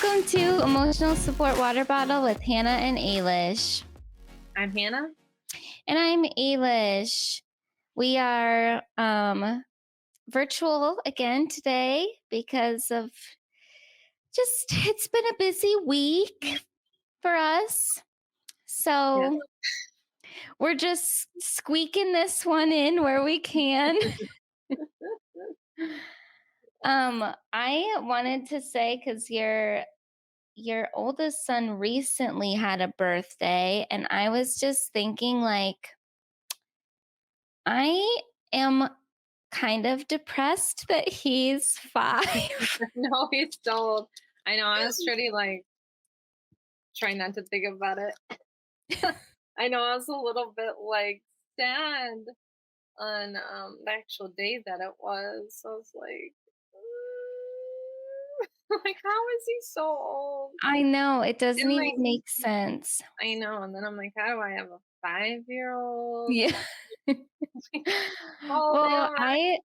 Welcome to Emotional Support Water Bottle with Hannah and Ailish. I'm Hannah. And I'm Ailish. We are virtual again today because of it's been a busy week for us. So we're just squeaking this one in where we can. I wanted to say, because your oldest son recently had a birthday, and I was just thinking, like, I am kind of depressed that he's 5. No, he's so old. I know. I was pretty trying not to think about it. I know I was a little bit sad on the actual day that it was. I was like, like, how is he so old? I know, it doesn't And even make sense. I know. And then I'm like, how do I have a 5-year-old? Yeah. Oh, Well, damn.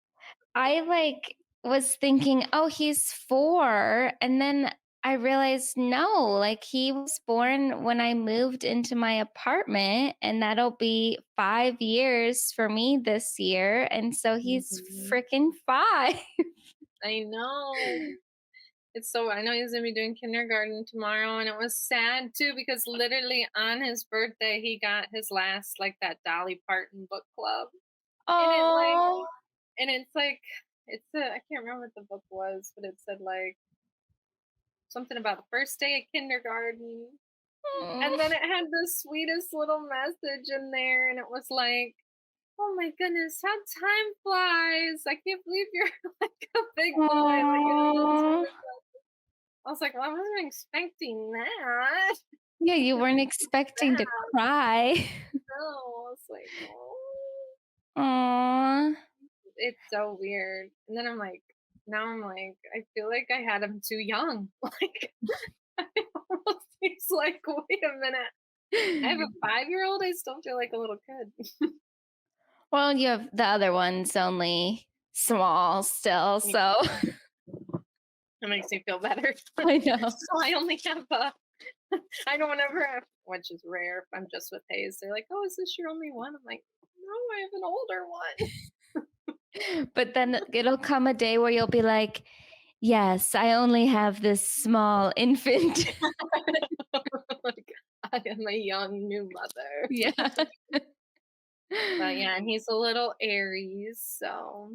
I was thinking, oh, he's 4, and then I realized no, like he was born when I moved into my apartment, and that'll be 5 years for me this year, and so he's freaking 5. I know. I know he's gonna be doing kindergarten tomorrow, and it was sad too because literally on his birthday he got his last that Dolly Parton book club. And Oh. I can't remember what the book was, but it said something about the first day of kindergarten. And then it had the sweetest little message in there, and it was like, oh my goodness, how time flies. I can't believe you're like a big boy. I was like, well, I wasn't expecting that. Yeah, you weren't expecting to cry. No, I was like, oh, Aww. it's so weird. And then I feel like I had him too young. It almost seems like, wait a minute, I have a 5-year-old. I still feel like a little kid. Well, you have the other one's only small still, so It makes me feel better. I know. So I only have I don't ever have, which is rare if I'm just with Hayes. They're like, oh, is this your only one? I'm like, no, I have an older one. But then it'll come a day where you'll be like, yes, I only have this small infant. Like, I am a young new mother. Yeah. But yeah, and he's a little Aries, so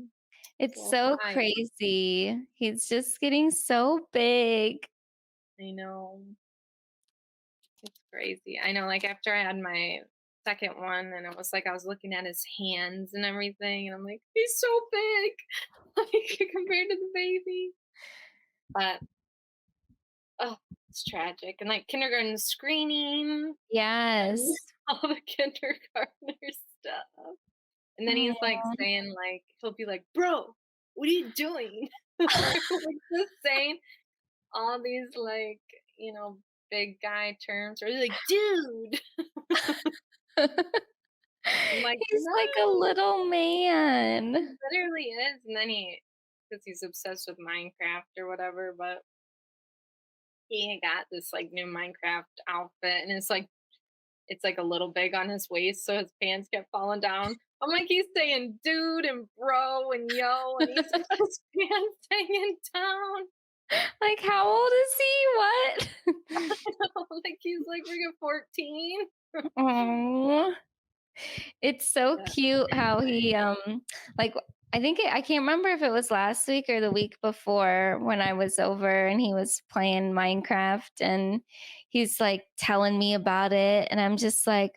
It's so crazy. He's just getting so big. I know. It's crazy. I know, after I had my second one, and it was I was looking at his hands and everything, and I'm like, he's so big, compared to the baby. But oh, it's tragic. And kindergarten screening, Yes. all the kindergartner stuff. And then he's saying he'll be like, bro, what are you doing? Just saying all these big guy terms, or he's like, dude. I'm like, He's like a little man. He literally is. And then because he's obsessed with Minecraft or whatever, but he got this new Minecraft outfit, and it's a little big on his waist, so his pants kept falling down. I'm like, he's saying dude and bro and yo, and he's got his pants hanging down. Like, how old is he? What? I know, he's freaking 14. Oh, it's so cute how he I can't remember if it was last week or the week before when I was over and he was playing Minecraft, and he's telling me about it, and I'm just like,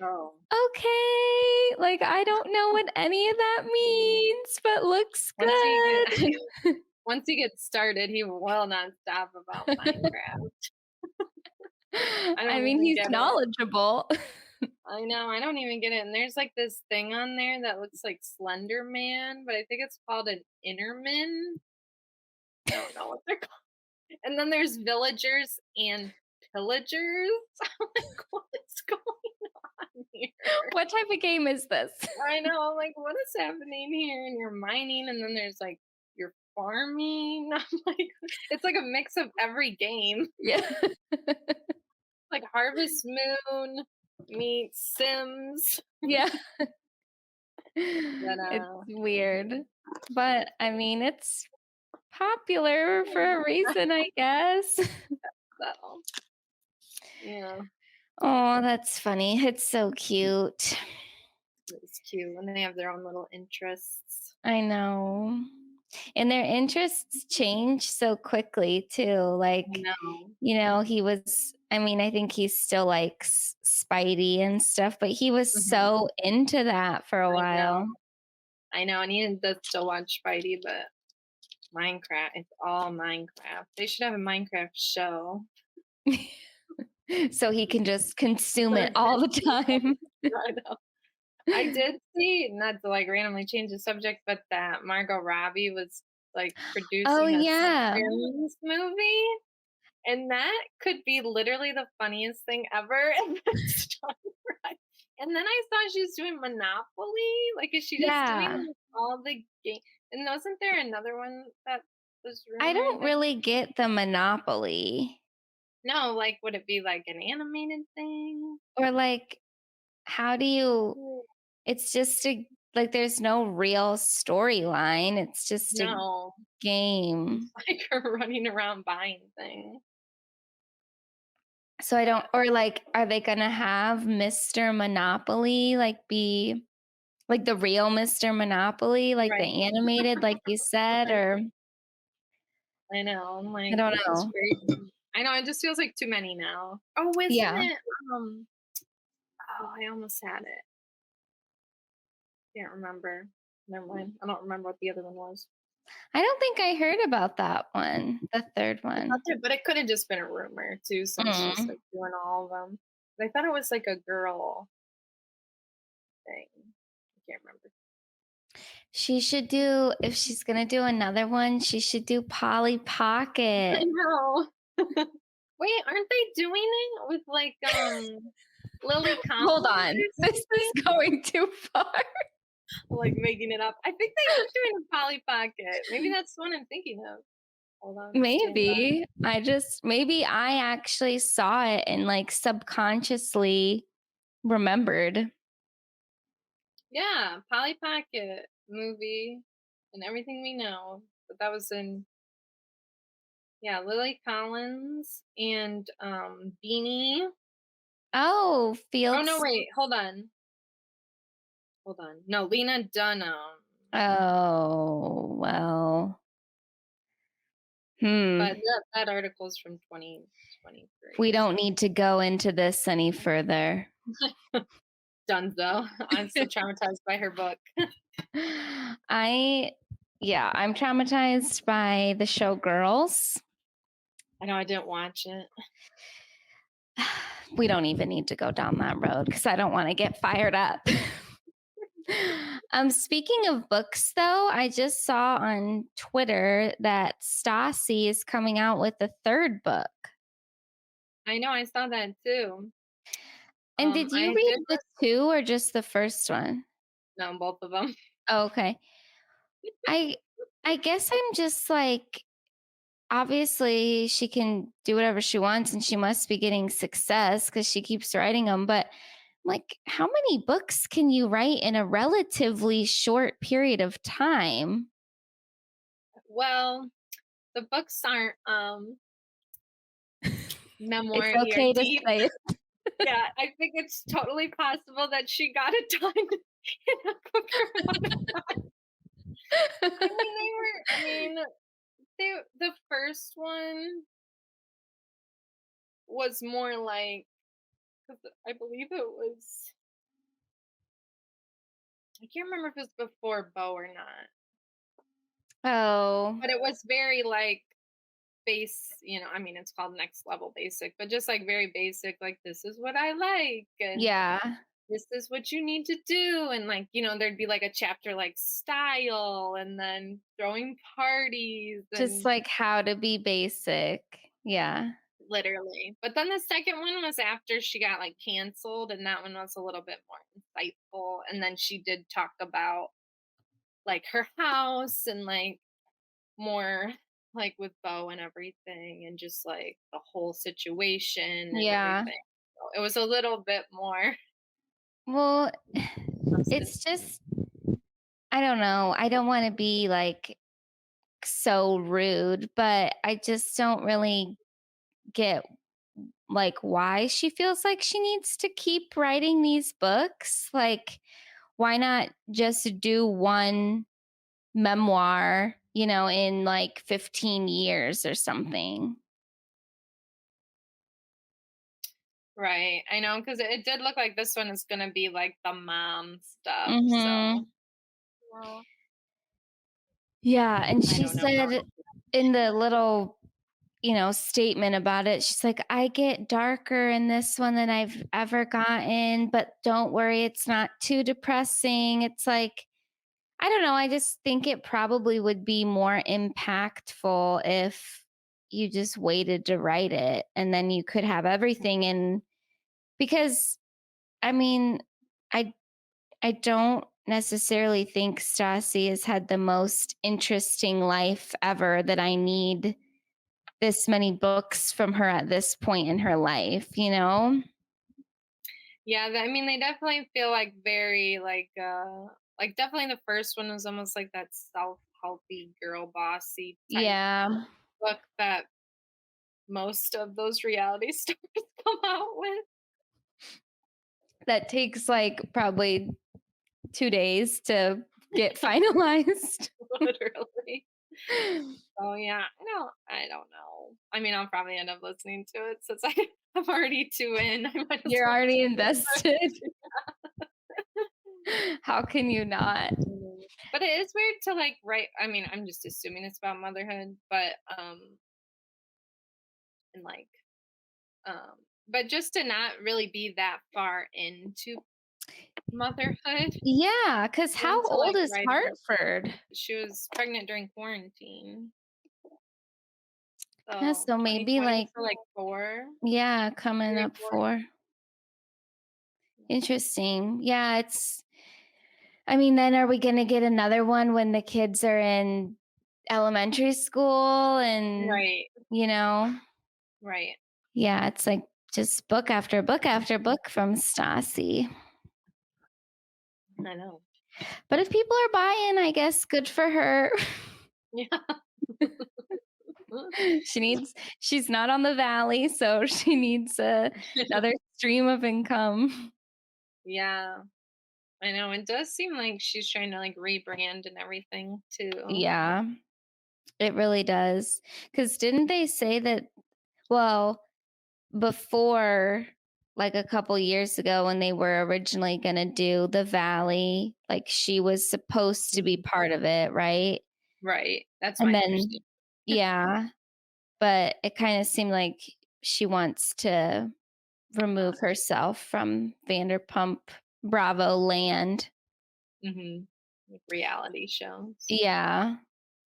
oh, okay, I don't know what any of that means, but looks good. Once he gets started, he will not stop about Minecraft. I mean, he's knowledgeable. I know. I don't even get it. And there's this thing on there that looks like Slender Man, but I think it's called an Innerman. I don't know what they're called. And then there's villagers and pillagers. I'm like, what is going on here? What type of game is this? I know. I'm like, what is happening here? And you're mining, and then there's you're farming. I'm like, it's like a mix of every game. Yeah. Like Harvest Moon meets Sims. Yeah. But It's weird. But, I mean, it's popular for a yeah, reason, I guess. so yeah, Oh, that's funny. It's so cute. it's cute when they have their own little interests. I know. And their interests change so quickly too. I Like, know. he was I mean, I think he still likes Spidey and stuff, but he was Mhm. so into that for a I know. while. I know. And Ian does still watch Spidey, but Minecraft, it's all Minecraft. They should have a Minecraft show. So he can just consume So it all the he time. I know. I did see, not to like randomly change the subject, but that Margot Robbie was like Oh, producing a yeah. Sims movie. And that could be literally the funniest thing ever. And then and then I saw she was doing Monopoly. Like, is she just doing Yeah. like, all the game? And wasn't there another one that was I rumored don't that? really get the Monopoly. No, like, would it be like an animated thing? Or, like, how do you Ooh, it's just a like, there's no real storyline, it's just a no, it's game. like her running around buying things. So I don't But or, like, are they gonna have Mr. Monopoly, like, be like, the real Mr. Monopoly, like the right, animated, like you said, right. or I know. I'm I like, don't this is know. crazy. I know. It just feels like too many now. Oh, isn't Yeah. it? Um. Oh, I almost had it. Can't remember. Never mind. I don't remember what the other one was. I don't think I heard about that one, the 3rd I thought one. there, but it could have just been a rumor too, since she's Mm. like doing all of them. But I thought it was like a girl thing. I can't remember. She should do if she's gonna do another one, she should do Polly I Pocket. know. Wait, aren't they doing it with like Lily Collins Hold on. or This something? is going too far. Like making it up. I think they are doing a Polly Pocket. Maybe that's the one I'm thinking of. Hold on, stand by. Maybe. Maybe I actually saw it and, like, subconsciously remembered. Yeah, Polly Pocket movie and everything we know. But that was in, yeah, Lily Collins and Beanie. Oh, Oh no, Fields wait, hold on. Hold on. No, Lena Dunham. oh, well. But Hmm. that article's from We 2023. don't need to go into this any further. Dunzo. I'm still traumatized by her book. I yeah, I'm traumatized by the show Girls. I know I didn't watch it. We don't even need to go down that road because I don't want to get fired up. Speaking of books, though, I just saw on Twitter that Stassi is coming out with a third book. I know I saw that too. And did you I read did the two or just the first one? no, both of them. Oh, okay. I I guess I'm just like obviously she can do whatever she wants and she must be getting success because she keeps writing them. But like, how many books can you write in a relatively short period of time? Well, the books aren't It's memoir okay to deep. say it. Yeah, I think it's totally possible that she got it done in a quicker amount of time. The first one was more like, 'cause I believe it was, I can't remember if it was before Bo or not, Oh, but it was very like it's called Next Level Basic, but just like very basic, like this is what I like and yeah. this is what you need to do. And like, there'd be like a chapter like style and then throwing parties Just and like how to be basic. Yeah. literally. But then the second one was after she got like canceled, and that one was a little bit more insightful. And then she did talk about like her house and like more like with Bo and everything and just like the whole situation and Yeah. everything. So it was a little bit more Well, it's substantive. just I don't know. I don't wanna be, like, so rude, but I just don't really get, like, why she feels like she needs to keep writing these books. Like, why not just do one memoir, in, like, 15 years or something? Right. I know because it did look like this one is gonna be like the mom stuff. So Mhm. well, Yeah, and I she don't know how said in the little, statement about it, she's like, "I get darker in this one than I've ever gotten, but don't worry, it's not too depressing." It's like, I don't know, I just think it probably would be more impactful if you just waited to write it and then you could have everything in because I mean, I I don't necessarily think Stassi has had the most interesting life ever that I need this many books from her at this point in her life, you know? yeah, I mean they definitely feel like very like definitely the first one was almost like that self-helpy girl bossy type Yeah, book that most of those reality stars come out with. that takes like probably 2 days to get finalized. Literally. Oh yeah, I don't know. I mean, I'll probably end up listening to it since I'm already 2 in. I might as You're well already just invested. How can you not? but it is weird to like write I mean, I'm just assuming it's about motherhood, but and like um but just to not really be that far into motherhood Yeah, because and how to old like is write about Hartford? she was pregnant during quarantine. Yeah, So so maybe 2020, like so like 4, yeah, coming 3, up 4. for interesting. Yeah, I mean, then are we gonna get another one when the kids are in elementary school and, Right, you know? right. Yeah, it's like just book after book after book from Stassi. I know. But if people are buying, I guess good for her. Yeah. She's not on the valley, so she needs another stream of income. Yeah, I know. It does seem like she's trying to like rebrand and everything too. Yeah, it really does. Because didn't they say that, well, before like a couple years ago when they were originally going to do the valley, like she was supposed to be Mhm. part of it, right? Right. That's And my then, understanding. yeah, but it kind of seemed like she wants to remove herself from Vanderpump Bravo land. Mhm. Like reality shows. Yeah.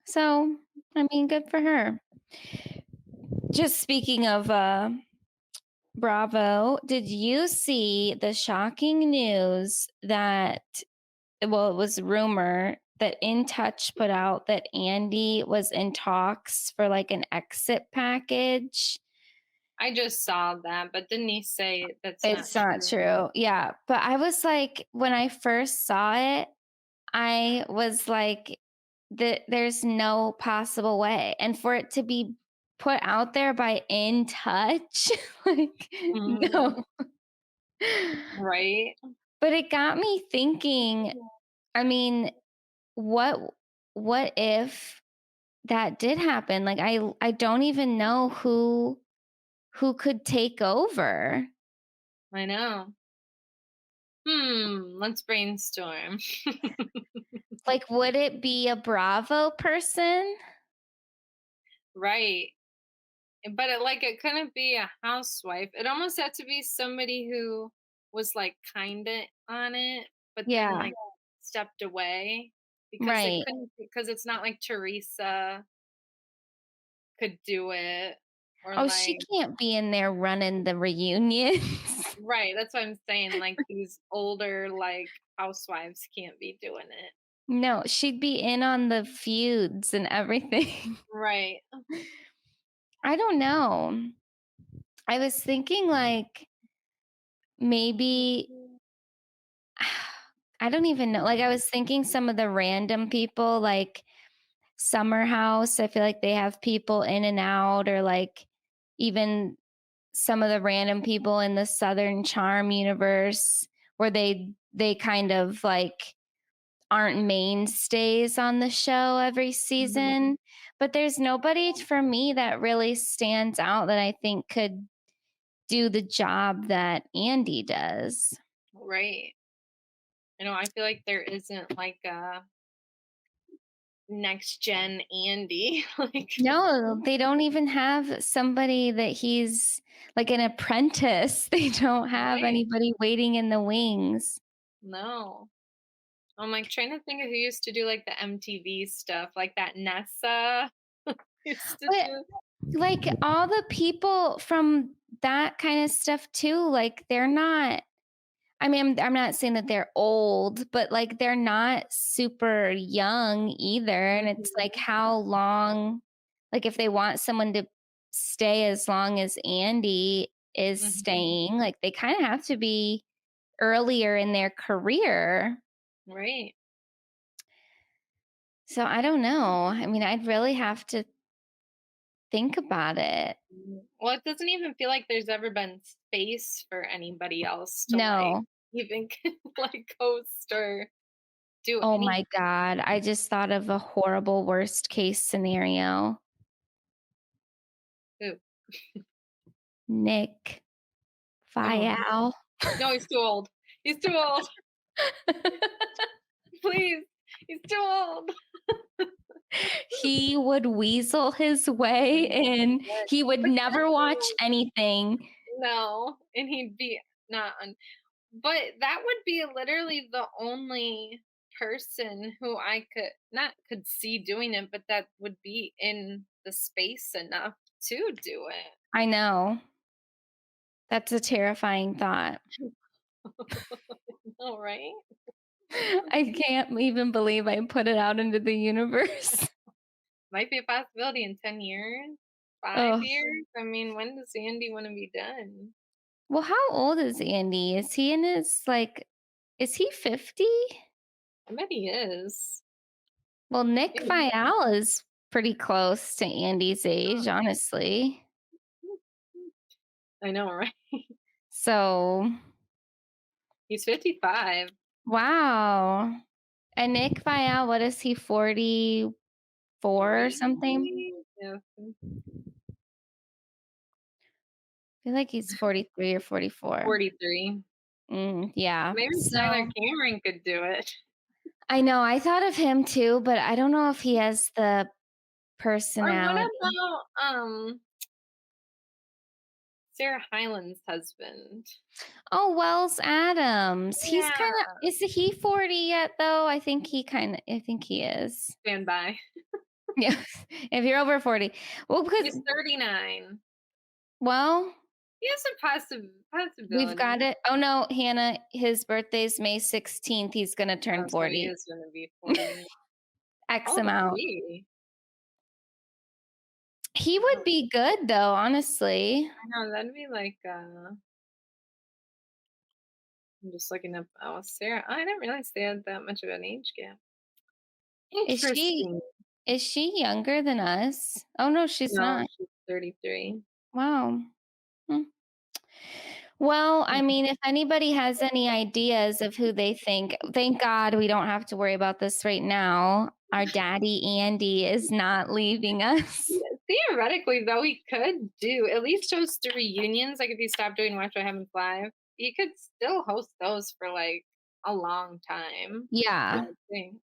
So, I mean, good for her. Just speaking of Bravo, did you see the shocking news that, well, it was rumor that In Touch put out that Andy was in talks for like an exit package? I just saw that, but didn't he say that's not It's not true? true. Yeah. But I was like, when I first saw it, I was like, there's no possible way. And for it to be put out there by In Touch, like, Mhm. no. Right? But it got me thinking, I mean, what what if that did happen? Like I don't even know who could take over. I know. Let's brainstorm. Like would it be a Bravo person? Right. But it couldn't be a housewife. It almost had to be somebody who was like kinda on it, but then Yeah, like stepped away because it right. couldn't because it's not like Teresa could do it or Oh, she like can't be in there running the reunions. right, that's what I'm saying. Like these older like housewives can't be doing it. No, she'd be in on the feuds and everything. Right. I don't know. I was thinking, like, maybe I don't even know. Like, I was thinking some of the random people, like Summer House, I feel like they have people in and out, or, like, even some of the random people in the Southern Charm universe where they kind of, like, aren't mainstays on the show every Mhm. season, but there's nobody for me that really stands out that I think could do the job that Andy does. Right. I feel like there isn't like a next gen Andy. Like, No, they don't even have somebody that he's like an apprentice. They don't have right. anybody waiting in the wings. No. I'm like trying to think of who used to do like the MTV stuff, like that Nessa used to But do. like all the people from that kind of stuff too, like they're not I mean, I'm not saying that they're old, but, like, they're not super young either, and it's like Mhm. how long like, if they want someone to stay as long as Andy is Mhm. staying, like, they kinda have to be earlier in their career. Right. So, I don't know. I mean, I'd really have to think about it. Well, it doesn't even feel like there's ever been space for anybody else to like No. even like host or do Oh anything. my god, I just thought of a horrible worst case scenario. Nick Oh no. Viall. No, he's too old. He's too old. Please. He's too old. He would weasel his way in. He would But never watch anything. no, and he'd be not on. But that would be literally the only person who I could not could see doing it, but that would be in the space enough to do I know. That's a terrifying thought. it. All right. I can't even believe I put it out into the universe. Might be a possibility in 10 years, 5 Oh, years. I mean, when does Andy want to be done? well, how old is Andy? Is he in his, like is he 50? I bet he is. Well, Nick Maybe. Viall is pretty close to Andy's age, honestly. I know, right? So, He's 55. wow. And Nick Viall, what is he, 44 or 3? something? Yeah. I feel like he's 43 or 44. 43. Yeah. Maybe Tyler So, Cameron could do it. I know, I thought of him too, but I don't know if he has the Or what personality. about Sarah Hyland's husband? Oh, Wells Adams. He's Yeah. kinda is he 40 yet though? I think he is. Stand by. Yeah, if you're over 40. Well, because He's 39. well, He has a we've possibility. got it. Oh, no, Hannah, his birthday's May 16th, he's gonna turn Oh, so he 40. is gonna be 40. X How old is amount. he? He would Oh, be good though, honestly. I know, that'd be like, I'm just looking up, oh, Sarah. I didn't realize they had that much of an age gap. Is she Interesting. is she younger than us? Oh, no, she's No, not. she's 33. Wow. Hmm. Well, I Mm. mean, if anybody has any ideas of who they think thank God we don't have to worry about this right now. Our daddy Andy is not leaving us. Yeah, theoretically, though, he could do at least host the reunions. Like if he stopped doing Watch What Happens Live, he could still host those for like a long time. I Yeah, would think.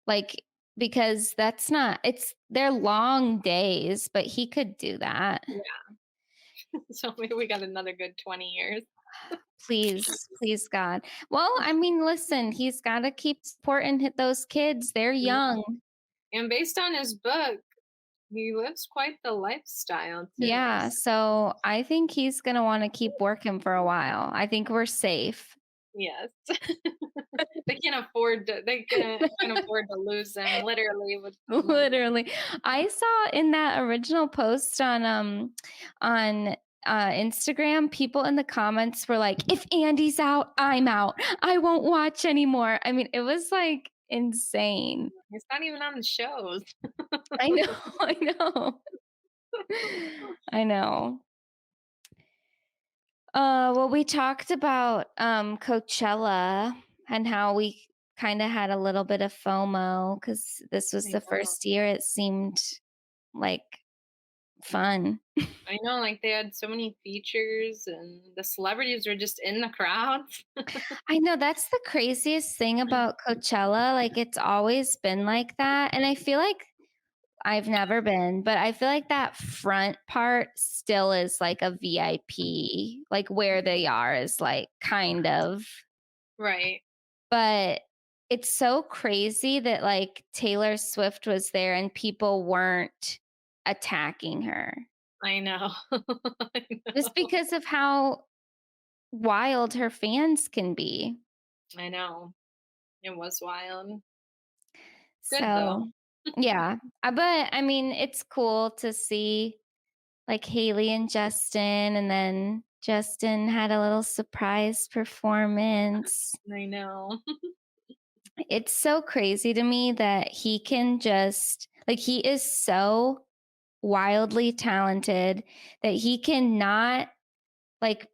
like, because that's not they're long days, but he could do that. Yeah. So maybe we got another good 20 years. Please, please, God. Well, I mean, listen, he's gotta keep supporting those kids. They're Yeah. young. And based on his book, he lives quite the lifestyle too. Yeah, so I think he's gonna wanna keep working for a while. I think we're safe. Yes. They can't afford to lose him literally with the money. Literally. I saw in that original post on Instagram, people in the comments were like, "If Andy's out, I'm out. I won't watch anymore." I mean, it was, like, insane. He's not even on the shows. I know, I know. I know. Well, we talked about, Coachella and how we kinda had a little bit of FOMO because this was I the know. first year it seemed like fun. I know, like, they had so many features and the celebrities were just in the crowds. I know that's the craziest thing about Coachella, like, it's always been like that, and I feel like I've never been, but I feel like that front part still is like a VIP, like, where they are is, like, kind of, Right. but it's so crazy that, like, Taylor Swift was there and people weren't attacking her I know. I just know. because of how wild her fans can be. I know. It was wild. Good though. So, yeah, but I mean, it's cool to see like Haley and Justin, and then Justin had a little surprise performance. I know. It's so crazy to me that he can just like he is so wildly talented that he cannot like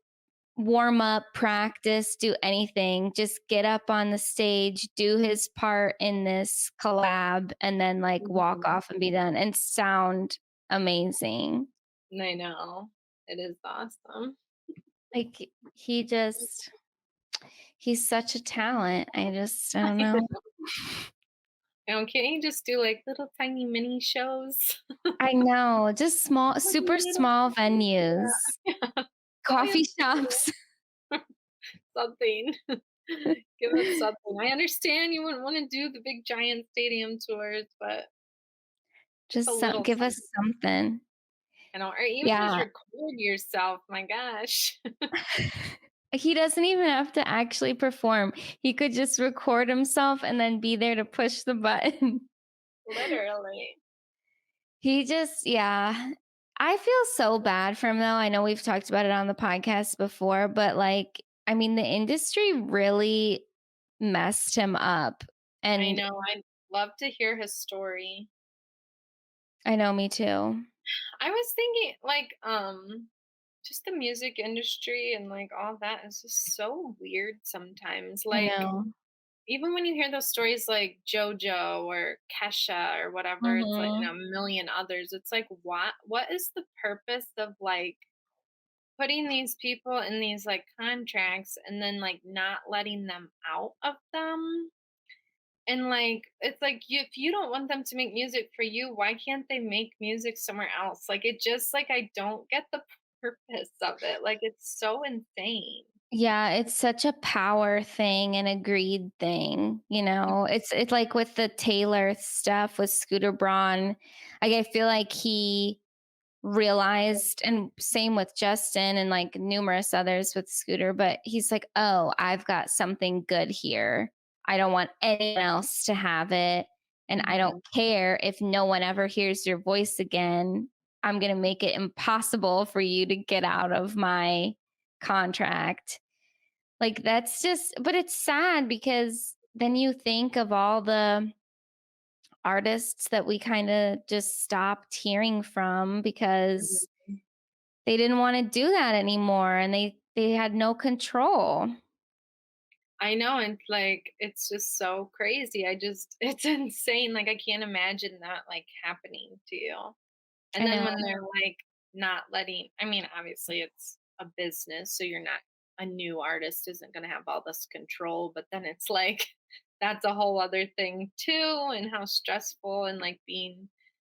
warm up, practice, do anything, just get up on the stage, do his part in this collab, and then like walk Mhm. off and be done and sound amazing. I know. It is awesome. Like he just he's such a talent. I don't I know. know. Can't you just do, like, little tiny mini shows? I know, just small Like a super little small tiny venues, yeah. All we have coffee to do shops, something. Give us something. I understand you wouldn't wanna do the big giant stadium tours, but just a just little give us something, something. or even just Yeah. record yourself, my gosh. He doesn't even have to actually perform. He could just record himself and then be there to push the button. Literally. He just yeah. I feel so bad for him though. I know we've talked about it on the podcast before, but like I mean the industry really messed him up. I And know, I'd love to hear his story. I know me too. I was thinking, like, just the music industry and, like, all that is just so weird sometimes, I like, know. even when you hear those stories like JoJo or Kesha or whatever, it's like, and Mhm. a million others, it's like, what is the purpose of, like, putting these people in these, like, contracts and then, like, not letting them out of them? And, like, it's like, if you don't want them to make music for you, why can't they make music somewhere else? Like, it just like, I don't get the purpose of it, like, it's so insane. Yeah, it's such a power thing and a greed thing, you know? It's like with the Taylor stuff with Scooter Braun, like, I feel like he realized and same with Justin and, like, numerous others with Scooter, but he's like, "Oh, I've got something good here. I don't want anyone else to have it, and I don't Mhm. care if no one ever hears your voice again. I'm gonna make it impossible for you to get out of my contract." Like, that's just but it's sad because then you think of all the artists that we kinda just stopped hearing from because Mhm. they didn't wanna do that anymore, and they had no control. I know, and, like, it's just so crazy, it's insane, like, I can't imagine that, like, happening to you. And I then know. when they're, like, not letting, I mean, obviously, it's a business, so you're not, a new artist isn't gonna have all this control, but then it's like, that's a whole other thing too, and how stressful, and, like,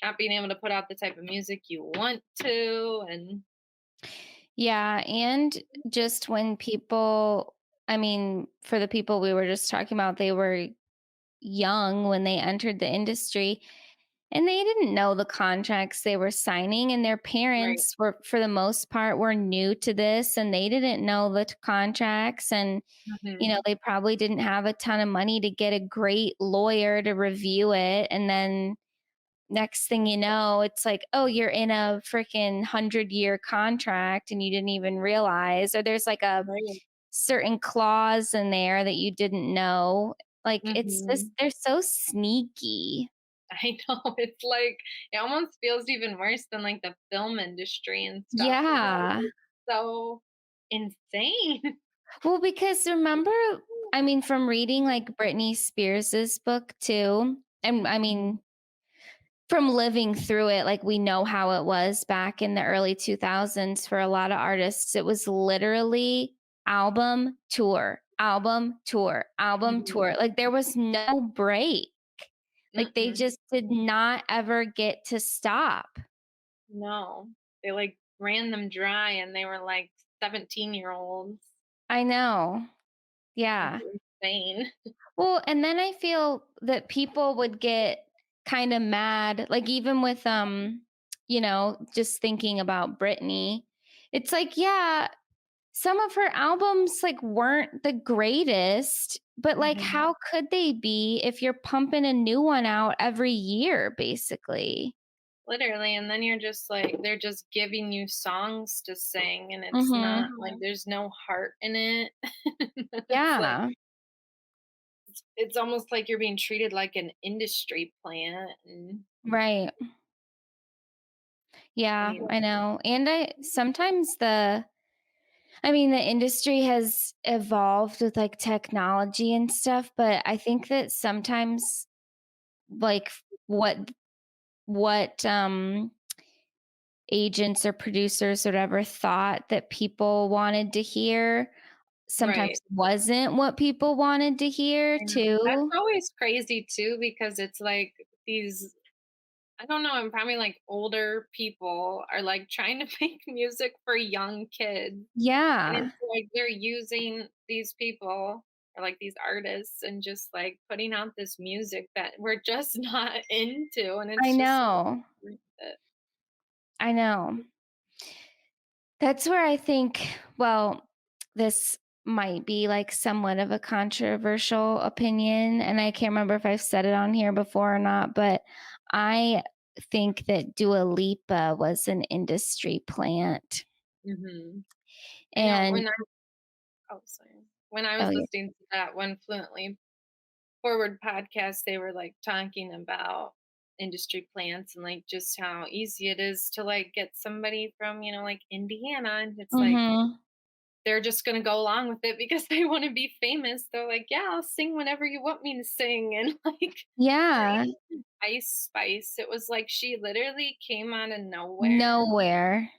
not being able to put out the type of music you want to, and Yeah, and just when people I mean, for the people we were just talking about, they were young when they entered the industry, And they didn't know the contracts they were signing, and their Right. parents were, for the most part, were new to this, and they didn't know the contracts, and, Mhm. they probably didn't have a ton of money to get a great lawyer to review it, and then next thing you know, it's like, "Oh, you're in a freaking 100-year contract and you didn't even realize," or there's like a Right. certain clause in there that you didn't know. Like, it's just Mhm. they're so sneaky. I know, it's like it almost feels even worse than, like, the film industry and stuff. It's like, Yeah. it's so insane. Well, because remember, I mean, from reading, like, Britney Spears's book too, and I Mhm. mean, from living through it, like, we know how it was back in the early 2000s for a lot of artists. It was literally album, tour, album, tour, album, Mhm. tour. Like, there was no break. Like, they Mm-mm. just did not ever get to stop. No. They, like, ran them dry and they were, like, 17-year-olds. I know. It's Yeah. insane. Well, and then I feel that people would get kinda mad, like, even with, just thinking about Britney, it's like, yeah, some of her albums, like, weren't the greatest, but, like, Mhm. how could they be if you're pumping a new one out every year, basically? Literally, and then you're just like they're just giving you songs to sing, and it's not Mhm. like there's no heart in it. It's like Yeah. it's almost like you're being treated like an industry plant, and Right. I Yeah, mean, I know, and I sometimes I mean, the industry has evolved with, like, technology and stuff, but I think that sometimes, like, what agents or producers or whatever thought that people wanted to hear sometimes right. wasn't what people wanted to hear I know. That's too. always crazy too because it's like these I don't know, and probably like older people are like trying to make music for young kids. And Yeah, it's like they're using these people or like these artists and just like putting out this music that we're just not into. And I it's just know, I know. That's where I think, well, this might be like somewhat of a controversial opinion, and I can't remember if I've said it on here before or not, but I think that Dua Lipa was an industry plant. hmm I know And when I oh, was yeah. listening to that one Fluently Forward podcast, they were like talking about industry plants and like just how easy it is to like get somebody from, like Indiana. And it's like Mhm. they're just gonna go along with it because they want to be famous. They're like, yeah, I'll sing whenever you want me to sing. And like for Yeah, Ice Spice, it was like she literally came out of nowhere nowhere.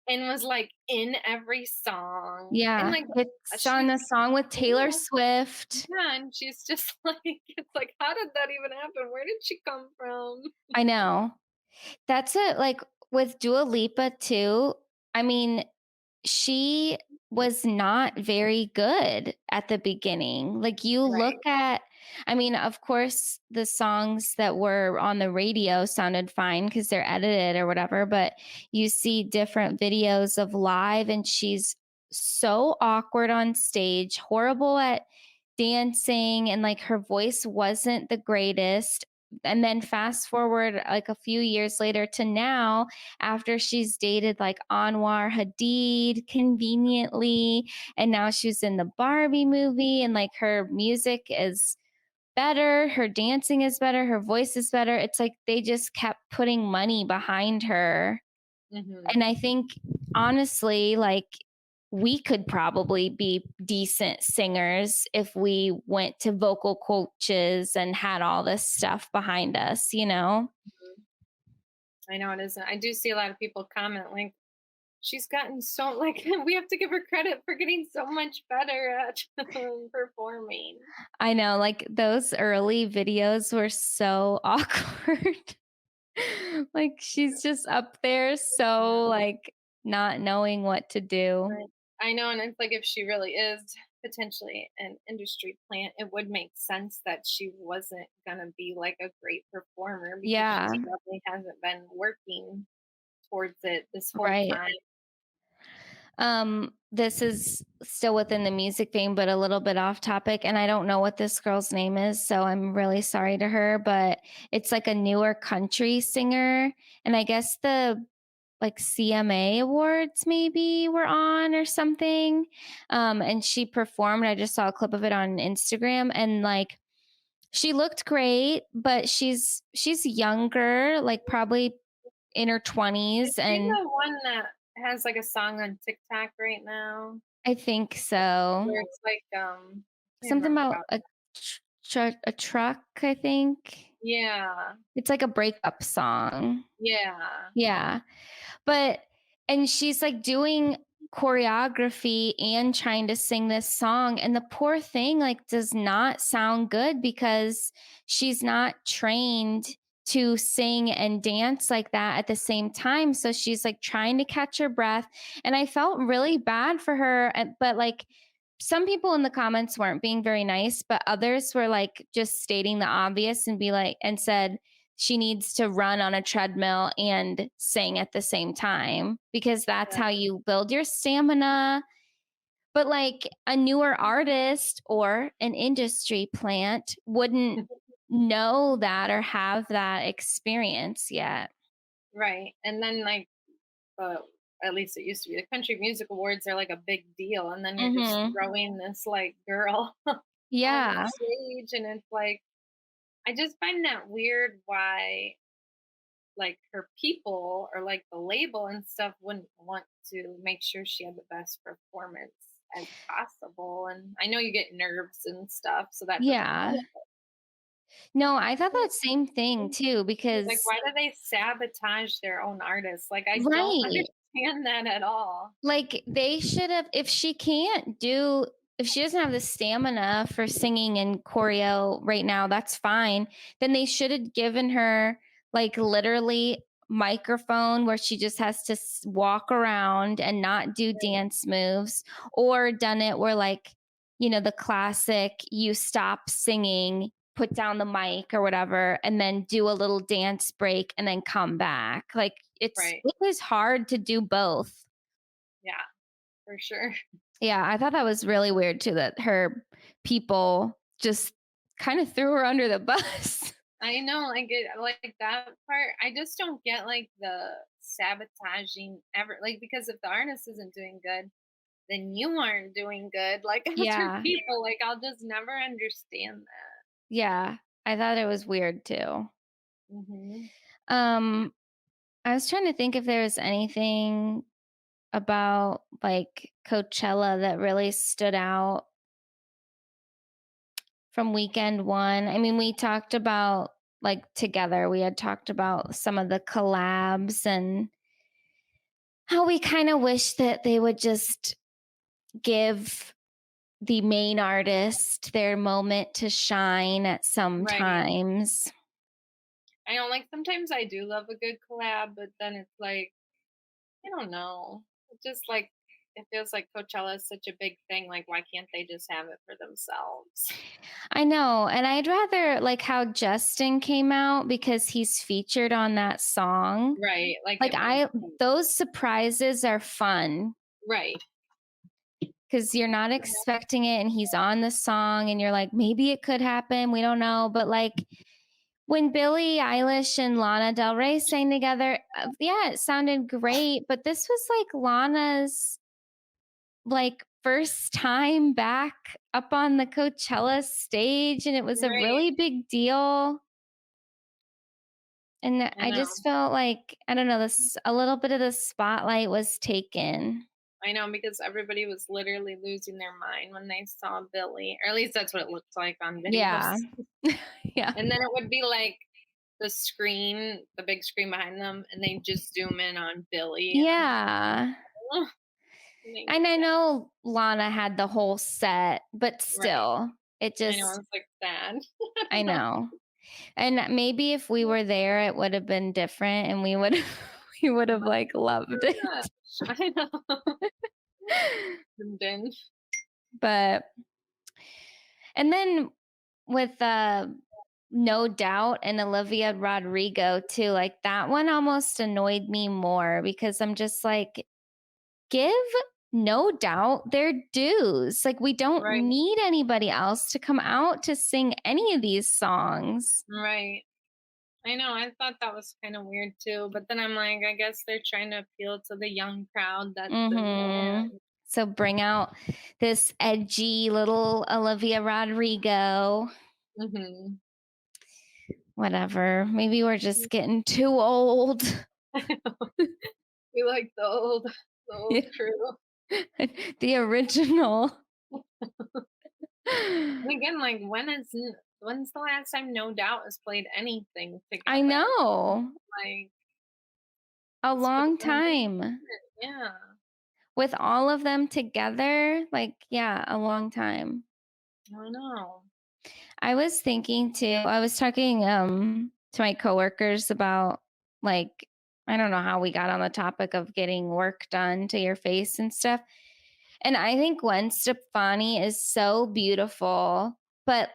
and was like in every song. And Yeah, like it's on she's a song with Taylor famous. Swift. Yeah, and she's just like, it's like, how did that even happen? Where did she come from? I know. That's it, like, with Dua Lipa too, I mean, she was not very good at the beginning. Like, you Right. look at, I mean, of course, the songs that were on the radio sounded fine because 'cause they're edited or whatever, but you see different videos of live, and she's so awkward on stage, horrible at dancing, and, like, her voice wasn't the greatest. And then fast forward, like, a few years later to now, after she's dated like Anwar Hadid conveniently, and now she's in the Barbie movie, and like her music is better, her dancing is better, her voice is better. It's like they just kept putting money behind her. And Mhm. I think honestly, like, we could probably be decent singers if we went to vocal coaches and had all this stuff behind us, you know? Mhm. I know it isn't. I do see a lot of people comment like, she's gotten so like we have to give her credit for getting so much better at performing. I know, like, those early videos were so awkward. Like, she's just up there Yeah. so, like, not knowing what to do. Right. I know, and it's like if she really is potentially an industry plant, it would make sense that she wasn't gonna be like a great performer because she Yeah, probably hasn't been working towards it this whole right. time. This is still within the music vein, but a little bit off topic. And I don't know what this girl's name is, so I'm really sorry to her. But it's like a newer country singer. And I guess the like CMA awards maybe were on or something. And she performed. I just saw a clip of it on Instagram and like she looked great, but she's younger, like probably in her Is 20s, she and the one that has like a song on TikTok right now? I think so. Where it's like, I can't Something remember about about a a truck, I think. Yeah, It's like a breakup song. yeah, Yeah. But and she's like doing choreography and trying to sing this song and the poor thing like does not sound good because she's not trained to sing and dance like that at the same time, so she's like trying to catch her breath, and I felt really bad for her, but like some people in the comments weren't being very nice, but others were like just stating the obvious and be like and said she needs to run on a treadmill and sing at the same time because that's yeah. how you build your stamina. But like a newer artist or an industry plant wouldn't know that or have that experience yet. Right, and then, like, uh, at least it used to be, the country music awards are, like, a big deal, and then you're just Mhm. throwing this, like, girl on the Yeah. stage, and it's like I just find that weird why, like, her people or, like, the label and stuff wouldn't want to make sure she had the best performance as possible, and I know you get nerves and stuff, so that doesn't Yeah. help. No, I thought that same thing too Like, because why do they sabotage their own artists? Like, I don't right. understand that at all. Like, they should have if she doesn't have the stamina for singing and choreo right now, that's fine. Then they should have given her, like, literally microphone where she just has to walk around and not do Right, dance moves, or done it where, like, the classic, you stop singing, put down the mic or whatever, and then do a little dance break and then come back. Like, right. it is hard to do both. Yeah, for sure. Yeah, I thought that was really weird too that her people just kind of threw her under the bus. I know, like that part. I just don't get like the sabotaging ever, like because if the artist isn't doing good, then you aren't doing good. Like as her Yeah. people, like I'll just never understand that. Yeah. I thought it was weird too. Hmm. Um I was trying to think if there was anything about like Coachella that really stood out from weekend one. I mean, we talked about like together, we had talked about some of the collabs and how we kind of wish that they would just give the main artist their moment to shine at some Right. times. I know, like sometimes I do love a good collab, but then it's like I don't know. It just like it feels like Coachella is such a big thing. Like, why can't they just have it for themselves? I know, and I'd rather like how Justin came out because he's featured on that song. Right. Like Like it makes I those surprises are fun right. because you're not expecting it and he's on the song and you're like, maybe it could happen. We don't know. But like when Billie Eilish and Lana Del Rey sang together, yeah, it sounded great. But this was like Lana's like first time back up on the Coachella stage, and it was a Right. really big deal. And I I know. just felt like, I don't know, this a little bit of the spotlight was taken. I know because everybody was literally losing their mind when they saw Billy, or at least that's what it looked like on Yeah. videos. Yeah. And then it would be like the screen, the big screen behind them, and they just zoom in on Billy, and I'm just Yeah. like, "Ugh," it made me And I sad. know Lana had the whole set, but Right. still, it I know. just It's like sad. I know. And maybe if we were there, it would have been different and we would we would have like loved Oh my it. gosh. I know. The binge. But and then with No Doubt and Olivia Rodrigo too, like that one almost annoyed me more because I'm just like, give No Doubt their dues. Like we don't Right, need anybody else to come out to sing any of these songs. right. I know, I thought that was kinda weird too, but then I'm like, I guess they're trying to appeal to the young crowd that's in Mhm. there. So bring out this edgy little Olivia Rodrigo. Mhm. Whatever. Maybe we're just getting too old. We like the old Yeah. crew. The original. And again, like, when's the last time No Doubt has played anything I together? know. Like, A it's been long a minute. time. Yeah. With all of them together, like, yeah, a long time. I don't know. I was thinking too, I was talking to my coworkers about like I don't know how we got on the topic of getting work done to your face and stuff. And I think Gwen Stefani is so beautiful, but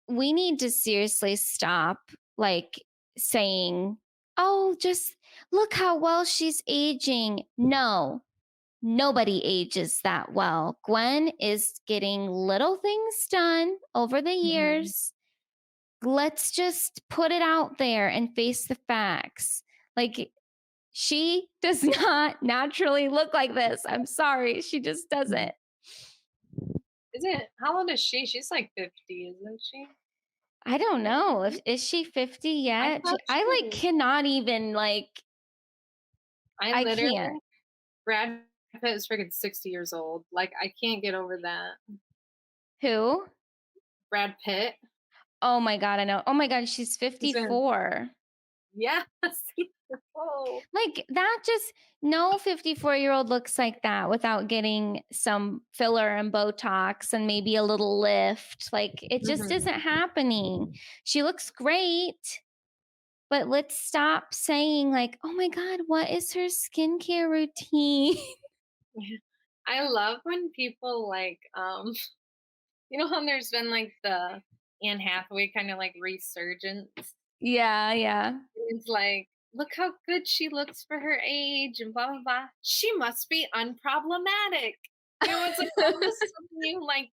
we need to seriously stop like saying, "Oh, just look how well she's aging." No, nobody ages that well. Gwen is getting little things done over the Mhm. years. Let's just put it out there and face the facts. Like, she does not naturally look like this. I'm sorry. She just Mhm. doesn't. Isn't how old is she? She's like 50, isn't she? I don't know. If is she 50 I yet? thought I she like was. cannot even like I I can't. literally Brad Pitt is freaking 60 years old. Like, I can't get over that. Who? Brad Pitt? Oh my god, I know. Oh my god, she's He's been. 54. Yes. Oh. Like that just no 54-year-old looks like that without getting some filler and Botox and maybe a little lift. Like it just Mhm. isn't happening. She looks great, but let's stop saying like, "Oh my god, what is her skincare routine?" I love when people like, you know how there's been like the Anne Hathaway kind of like resurgence? Yeah, yeah. It's like, look how good she looks for her age and blah blah blah. She must be unproblematic. You know, it's like all of a sudden you like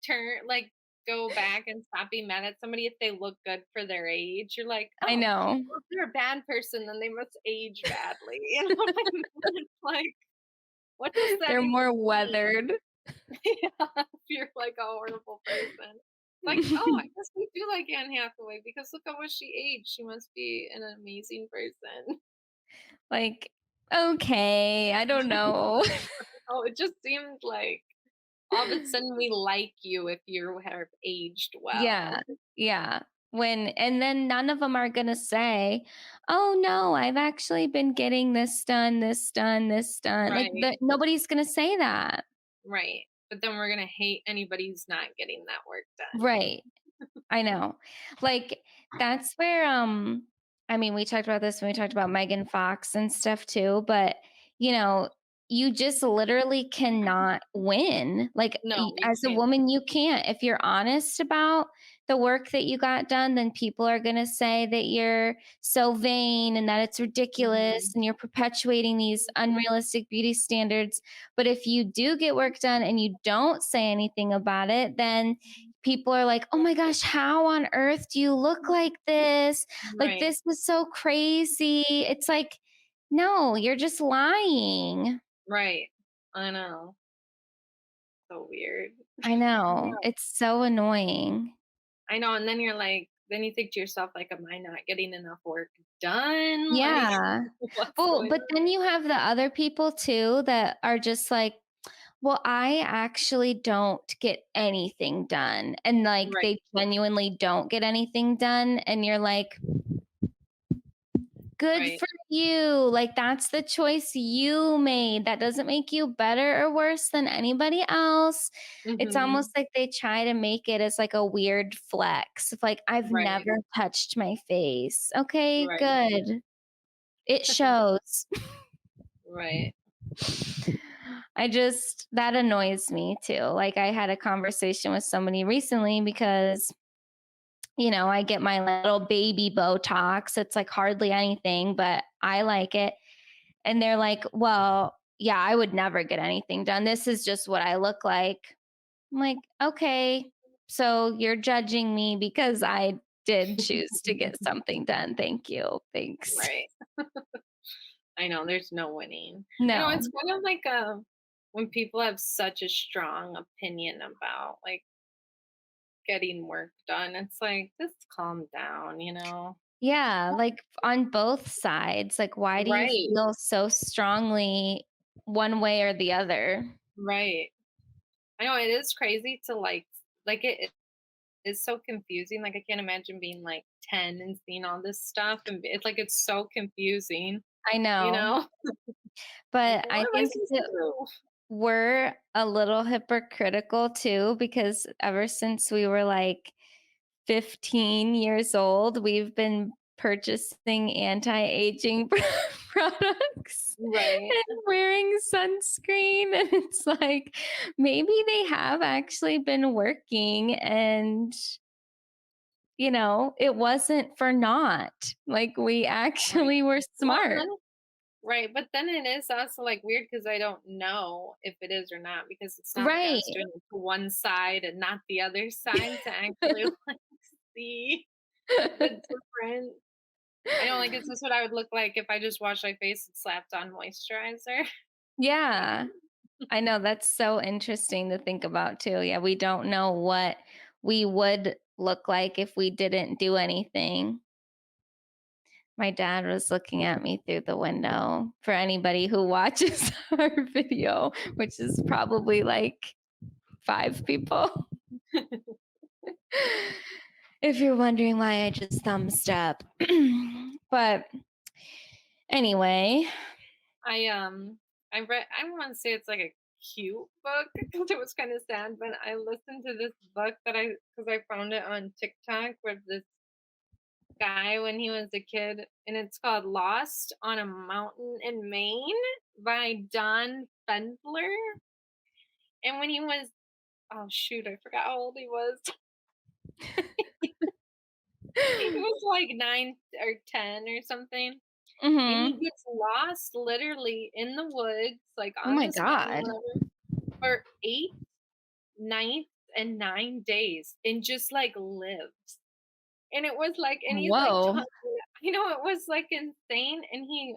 go back and stop being mad at somebody if they look good for their age. You're like, I oh, know. well, if they're a bad person, then they must age badly. You know what I mean? It's like, what does that They're even more mean? weathered. Yeah, if you're like a horrible person. Like, oh, I guess we do like Anne Hathaway because look at what she aged. She must be an amazing person. Like, okay, I don't know. Oh, it just seemed like all of a sudden we like you if you have aged Yeah, well. yeah. When and then none of them are gonna say, "Oh, no, I've actually been getting this done, this done, this done." Like, Right, nobody's gonna say that. right. But then we're gonna hate anybody who's not getting that work done. Right. I know. Like, that's where, I mean, we talked about this when we talked about Megan Fox and stuff too, but, you know, you just literally cannot win. Like, No, you as a can't. woman, you can't. If you're honest about the work that you got done, then people are going to say that you're so vain and that it's ridiculous Mhm. and you're perpetuating these unrealistic beauty standards. But if you do get work done and you don't say anything about it, then people are like, "Oh my gosh, how on earth do you look like this? Like, Right, this was so crazy." It's like, no, you're just lying. right. I know. So weird. I know. It's so annoying. I know, and then you're like then you think to yourself, like, "Am I not getting enough work done?" Like, Yeah. what's Well, going but on? then you have the other people too that are just like, "Well, I actually don't get anything done." And like Right. they genuinely don't get anything done. And you're like, good Right. for you. Like, that's the choice you made. That doesn't make you better or worse than anybody else. It's Mhm. almost like they try to make it as like a weird flex of like, I've Right. never touched my face. Okay, Right. good. It shows. Right. that annoys me too. Like, I had a conversation with somebody recently because, I get my little baby Botox. It's like hardly anything, but I like it. And they're like, well, yeah, I would never get anything done. This is just what I look like. I'm like, okay, so you're judging me because I did choose to get something done. Thank you. Thanks. Right. I know there's no winning. I know No. it's kind of like when people have such a strong opinion about like getting work done. It's like just calm down, you know. Yeah, like on both sides. Like, why do you Right. feel so strongly one way or the other? Right. I know it is crazy to it is so confusing. Like I can't imagine being like 10 and seeing all this stuff and it's like it's so confusing, I you know. know? Like But what I am I think supposed to that do? we're a little hypocritical too, because ever since we were like 15 years old, we've been purchasing anti-aging products Right. and wearing sunscreen. And it's like maybe they have actually been working and it wasn't for naught. Like we Right. actually were Well, and smart. then right, but then it is also like weird because I don't know if it is or not because it's not like I Right. was doing it to one side and not the other side to actually like see the difference. I know, like, is this what I would look like if I just washed my face and slapped on moisturizer? Yeah. I know that's so interesting to think about too. Yeah, we don't know what we would look like if we didn't do anything. My dad was looking at me through the window for anybody who watches our video, which is probably like 5 people. If you're wondering why I just thumbs up. But anyway, I read I don't want to say it's like a cute book because it was kind of sad, but I listened to this book that I because I found it on TikTok with this guy when he was a kid, and it's called Lost on a Mountain in Maine by Don Fendler. And when he was oh shoot, I forgot how old he was. He was like 9 or 10 or something. And he mhm. gets lost literally in the woods, like Oh on my this mountain, god. whatever, for 8 nights and 9 days and just like lives. And it was like, and he's like Whoa. talking, it was like insane. And he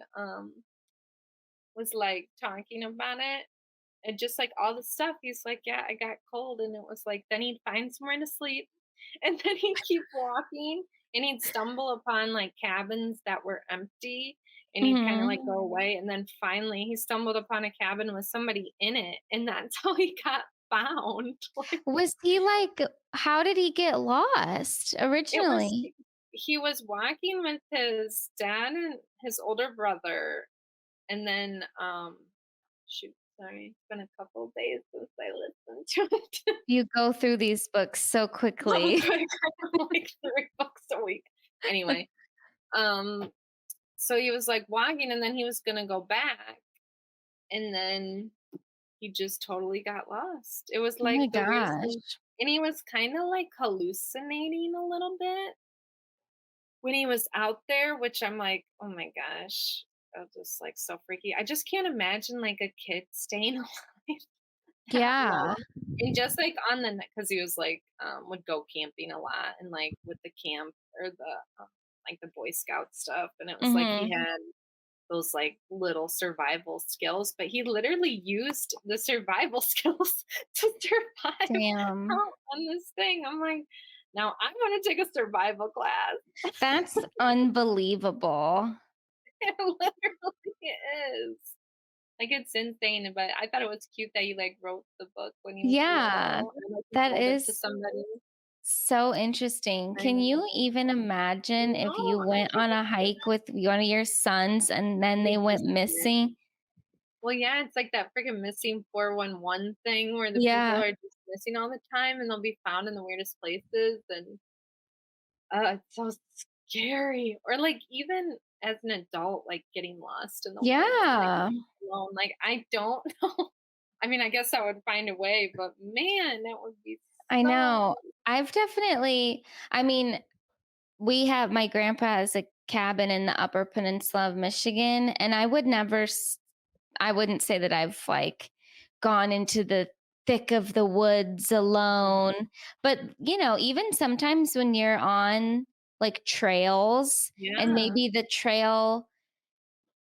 was like talking about it and just like all the stuff. He's like, yeah, I got cold. And it was like, then he'd find somewhere to sleep. And then he'd keep walking and he'd stumble upon like cabins that were empty and he'd kind of like Mhm. go away. And then finally he stumbled upon a cabin with somebody in it. And that's how he got found. Like Was he like how did he get lost it was, originally? he was walking with his dad and his older brother. And then, shoot, sorry, it's been a couple days since I listened to it. You go through these books so So quickly. quick, like 3 books a week. Anyway, um, so he was like walking, and then he was gonna go back, and then he just totally got lost. It was Oh my like the weirdest thing, gosh. and he was kind of like hallucinating a little bit when he was out there, which I'm like, oh my gosh, that was just like so freaky. I just can't imagine like a kid staying alive that Yeah. long. And just like on the because he was like would go camping a lot and like with the camp or the like the Boy Scout stuff, and it was like he Mhm. had those like little survival skills, but he literally used the survival skills to survive Damn. out on this thing. I'm like, now I want to take a survival class. That's unbelievable. It literally is. Like it's insane, but I thought it was cute that he like wrote the book when he was Yeah. little and like he That told it to is somebody. so interesting. I Can you know. even imagine if No, you I went think on a hike with one of your sons and then they they went disappeared. missing? Well, yeah, it's like that freaking missing 411 thing where the people Yeah. are just missing all the time and they'll be found in the weirdest places and it's so scary. Or like even as an adult, like getting lost in the woods, like Yeah. alone. Like I don't know. I mean, I guess I would find a way, but man, that would be I so know. I've definitely I mean, we have my grandpa has a cabin in the Upper Peninsula of Michigan, and I wouldn't say that I've, like, gone into the thick of the woods Mhm. alone, but, even sometimes when you're on, like, trails and Yeah, maybe the trail,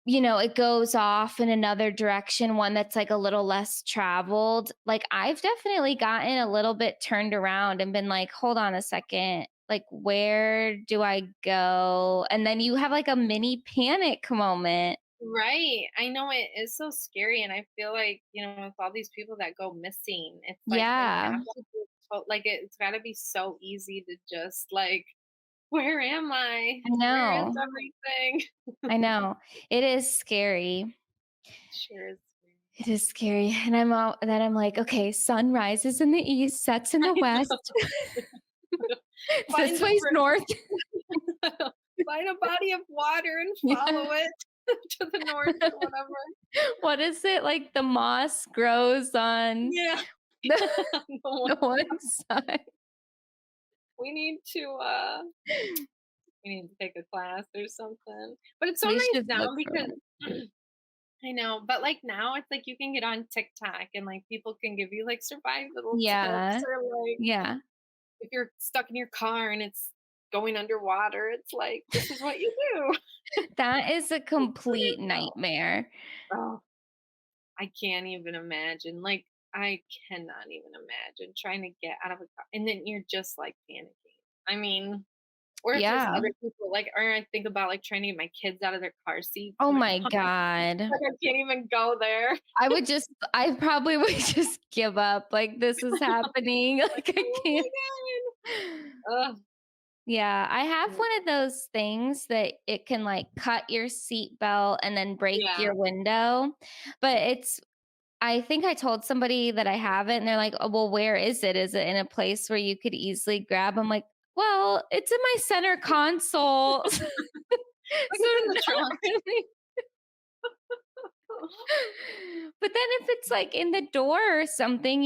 it goes off in another direction, one that's, like, a little less traveled. Like, I've definitely gotten a little bit turned around and been like, "Hold on a second, like, where do I go?" And then you have, like, a mini panic moment. right. I know it is so scary, and I feel like, with all these people that go missing, it's like they Yeah, have to be like it's got to be so easy to just like, where am I? I Where is know, everything? I know. It is scary. Sure is scary. It is scary, and I'm like, "Okay, sun rises in the east, sets in I the know. west. This Find a way's north." find a body of water and Yeah. follow it to the north or whatever. What is it? Like, the moss grows on Yeah. the No, the one side. we need to we need to take a class or something. But it's so We nice should now look for because it. I know, but like now it's like you can get on TikTok and like people can give you like survival tips Yeah, or like yeah. if you're stuck in your car and it's going underwater, it's like this is what you do. That is a It's so complete good now. nightmare. Oh, I can't even imagine. Like I cannot even imagine trying to get out of a car and then you're just like panicking. I mean, or if there's Yeah. other people like or I think about like trying to get my kids out of their car seats Oh and my I'm god. like I can't even go there. I probably would just give up, like, "This is happening, Like, like, I oh can't." my god. Ugh. Yeah, I have one of those things that it can, like, cut your seat belt and then break Yeah. your window, but I think I told somebody that I have it, and they're like, "Oh, well, where is it? Is it in a place where you could easily grab?" I'm like, "Well, it's in my center console." Like So it's in the not trunk. really. But then if it's, like, in the door or something,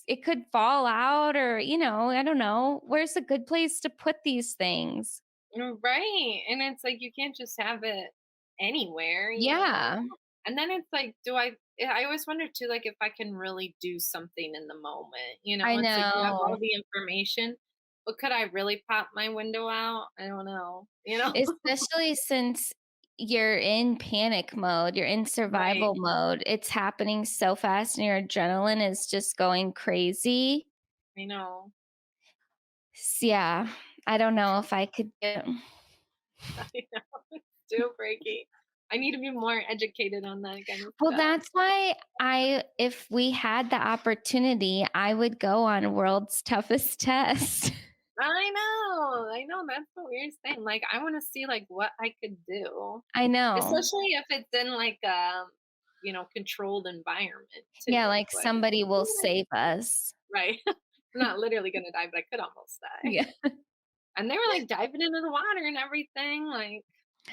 it could fall out or, I don't know. Where's a good place to put these things? Right. And it's like you can't just have it anywhere. Yeah, And then it's like, I always wonder too, like if I can really do something in the moment. I It's like you have all know. the information, but could I really pop my window out? I don't know. Especially since you're in panic mode, you're in Right. survival mode. It's happening so fast and your adrenaline is just going crazy. I know. Yeah, I don't know if I could get. I know. It's still breaking. I need to be more educated on that kind of Well, stuff. that's why if we had the opportunity, I would go on world's toughest test. I know, that's the weirdest thing, like, I wanna see, like, what I could do, I know. especially if it's in, like, controlled environment Yeah, too, like it's like, somebody will "Ooh." save us. Right. I'm not literally gonna die, but I could almost die. Yeah. And they were, like, diving into the water and everything, like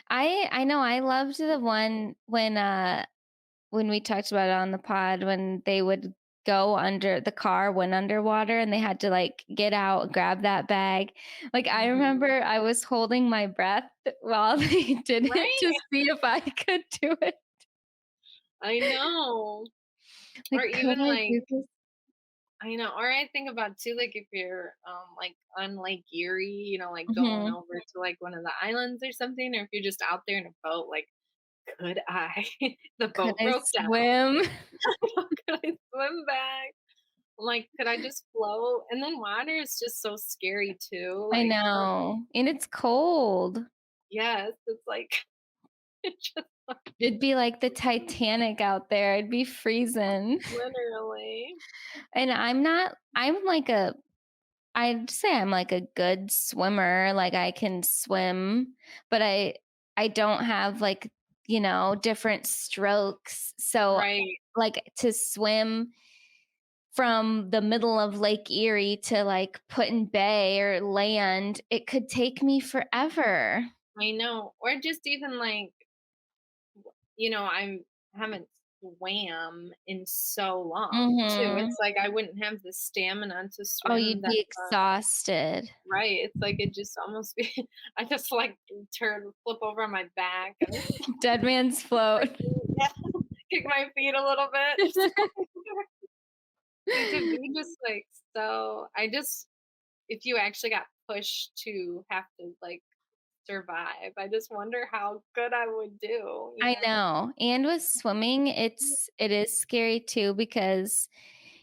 I know I loved the one when we talked about it on the pod when they would go under the car went underwater and they had to, like, get out, grab that bag. Like, I Mhm. remember I was holding my breath while they did it to Right? see if I could do it. I know. Or Like, "Could even, I like do this?" I know, or I think about too, like, if you're, like, on Lake Erie, like, going Mhm. over to, like, one of the islands or something, or if you're just out there in a boat, like, could I the "Could boat I broke down. swim?" Could I swim back? Like, could I just float? And then water is just so scary too, I like, know, and it's cold. yes, it's like, it just It'd be like the Titanic out there, I'd be freezing. literally. And I'm like I'd say I'm like a good swimmer, like I can swim, but I don't have like, different strokes. So Right. like to swim from the middle of Lake Erie to like Put in Bay or land, it could take me forever. I know. Or just even, like, I'm haven't swam in so long too. Mhm. It's like I wouldn't have the stamina to Oh, swim you'd that be exhausted. right. It's like it just almost be I just like flip over on my back and Dead man's kick my float. feet. Yeah, kick my feet a little bit. Just to be just like so I just if you actually got pushed to have to like survive, I just wonder how good I would do, you I know? know, and with swimming, it is scary too because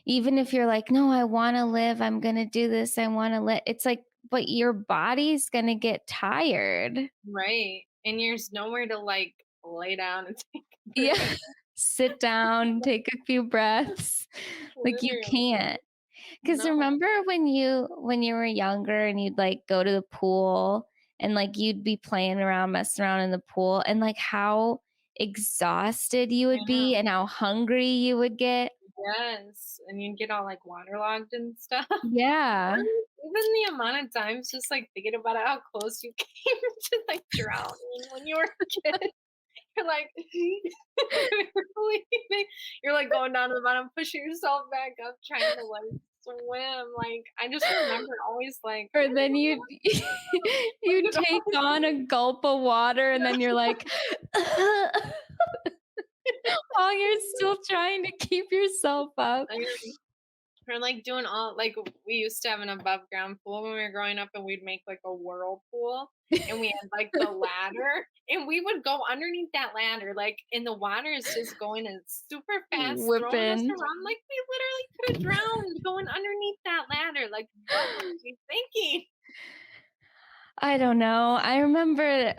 even if you're like, "No, I wanna live, I'm gonna do this, I wanna live," it's like, but your body's gonna get tired. Right. And there's nowhere to like lay down and take a Yeah. break. Sit down, take a few breaths. Like, you Literally. can't. 'Cause No. remember when you were younger and you'd, like, go to the pool and, like, you'd be playing around, messing around in the pool and, like, how exhausted you I would be know. and how hungry you would get? Yes. And you get all like waterlogged and stuff. Yeah. Even the amount of times just like thinking about it, how close you came to like drowning when you were a kid. You're like leaving. You're like going down to the bottom, pushing yourself back up, trying to like swim. Like I just remember always like, Or I then don't you'd know, you'd you know, take on a gulp of water and then you're like while you're still trying to keep yourself up. I know. Or like doing all like we used to have an above ground pool when we were growing up and we'd make like a whirlpool and we had like the ladder and we would go underneath that ladder like and the water is just going in super fast throwing us Whipping. around like we literally could have drowned going underneath that ladder like what were we thinking. I don't know. I remember,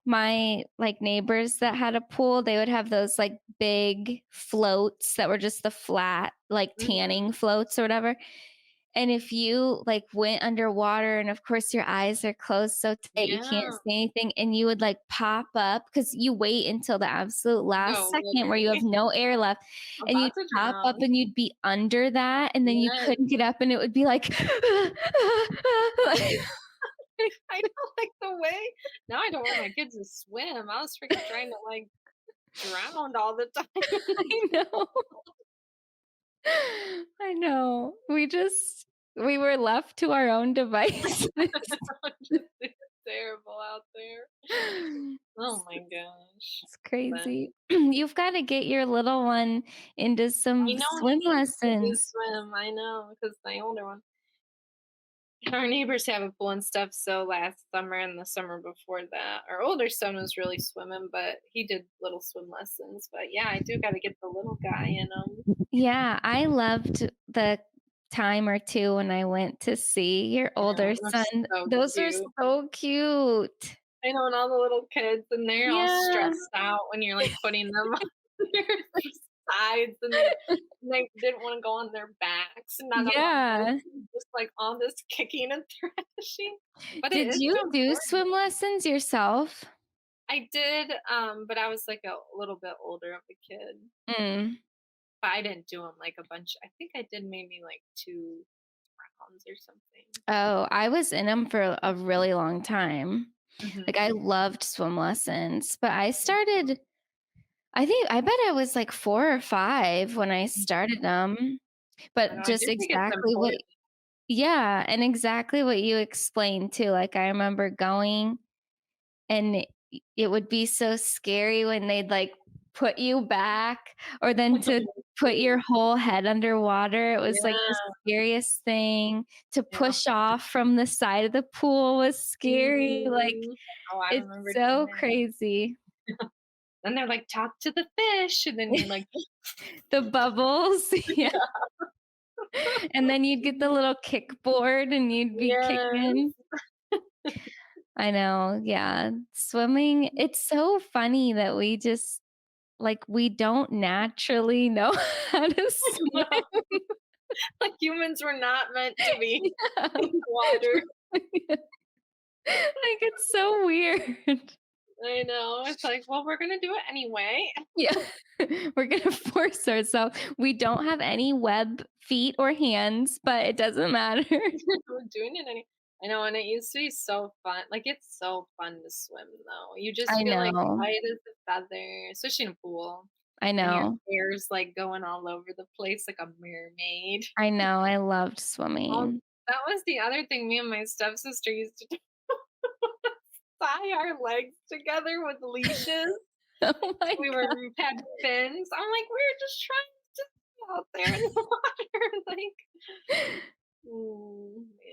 my, like, neighbors that had a pool, they would have those, like, big floats that were just the flat, like, Hmm. tanning floats or whatever, and if you, like, went underwater and, of course, your eyes are closed so tight you can't Yeah. see anything, and you would, like, pop up because you wait until the absolute last No, second where you have literally. no air left, and you'd About to pop up drown. and you'd be under that, and then you Yes. couldn't get up, and it would be like, I don't like the way now I don't want my kids to swim. I was freaking trying to like drown all the time. I know. I know. We were left to our own devices. Just it's terrible out there. Oh my gosh. It's But crazy. You've gotta get your little one into I some know swim he needs to do lessons. swim. I know because my older one. Our neighbors have a pool and stuff. So last summer and the summer before that, our older son was really swimming, but he did little swim lessons. But yeah, I do got to get the little guy in them. Yeah, I loved the time or 2 when I went to see your Yeah, older they're son. so Those are cute. so cute. I know, and all the little kids, and they're all Yeah. stressed out when you're like putting them on their sides, and they didn't want to go on their backs, and none of them did. Yeah. Just like all this kicking and thrashing, but it Did is you so do important. swim lessons yourself? I did, but I was like a little bit older of a kid, Mm. but I didn't do them like a bunch. I think I did maybe like 2 rounds or something. Oh, I was in them for a really long time. Like, Hmm. I loved swim lessons, but I bet I was, like, 4 or 5 when I started them, I but know. I just do think it's exactly what important. yeah, and exactly what you explained too, like, I remember going and it would be so scary when they'd, like, put you back or then to put your whole head underwater, it was, like, the Yeah, scariest thing. To yeah. push off from the side of the pool was scary, like, Mhm. Oh, I it's remember doing so that. crazy. Then they're like, "Talk to the fish," and then you're like, The bubbles, yeah, and then you'd get the little kickboard and you'd be kicking. "Yes." I know, yeah. Swimming, it's so funny that we just like, we don't naturally know how to No, swim. like humans were not meant to be Yeah. in the water. Like, it's so weird. I know. It's like, well, we're gonna do it anyway. Yeah. We're gonna force ourselves. We don't have any web feet or hands, but it doesn't matter. We're doing it any I know, and it used to be so fun. Like, it's so fun to swim, though. You just I feel like know. light as a feather, especially in a pool. I and your know. hair's, like, going all over the place like a mermaid. I know. I loved Oh, swimming. that was the other thing me and my stepsister used to do. Tie our legs together with leashes. Oh my We god. had fins. I'm like, "We're just trying to be out there in the water," like,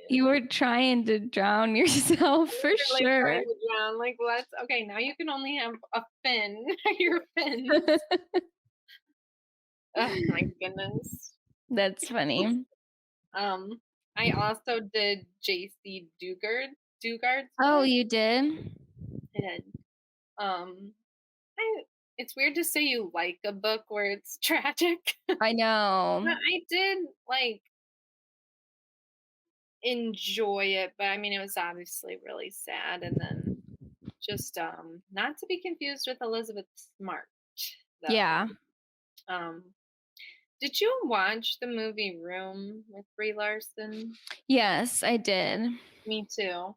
You man. were trying to drown yourself for Literally sure. trying to drown, like, let's okay, now you can only have a fin, your fins. Oh my goodness. That's funny. Um, I also did JC Dugard's Oh, book. you did? I did. Um, I it's weird to say you like a book where it's tragic, but I know. I did, like, enjoy it, but, I mean, it was obviously really sad, and then just, not to be confused with Elizabeth Smart, though. Yeah. Um, did you watch the movie Room with Brie Larson? Yes, I did. Me too.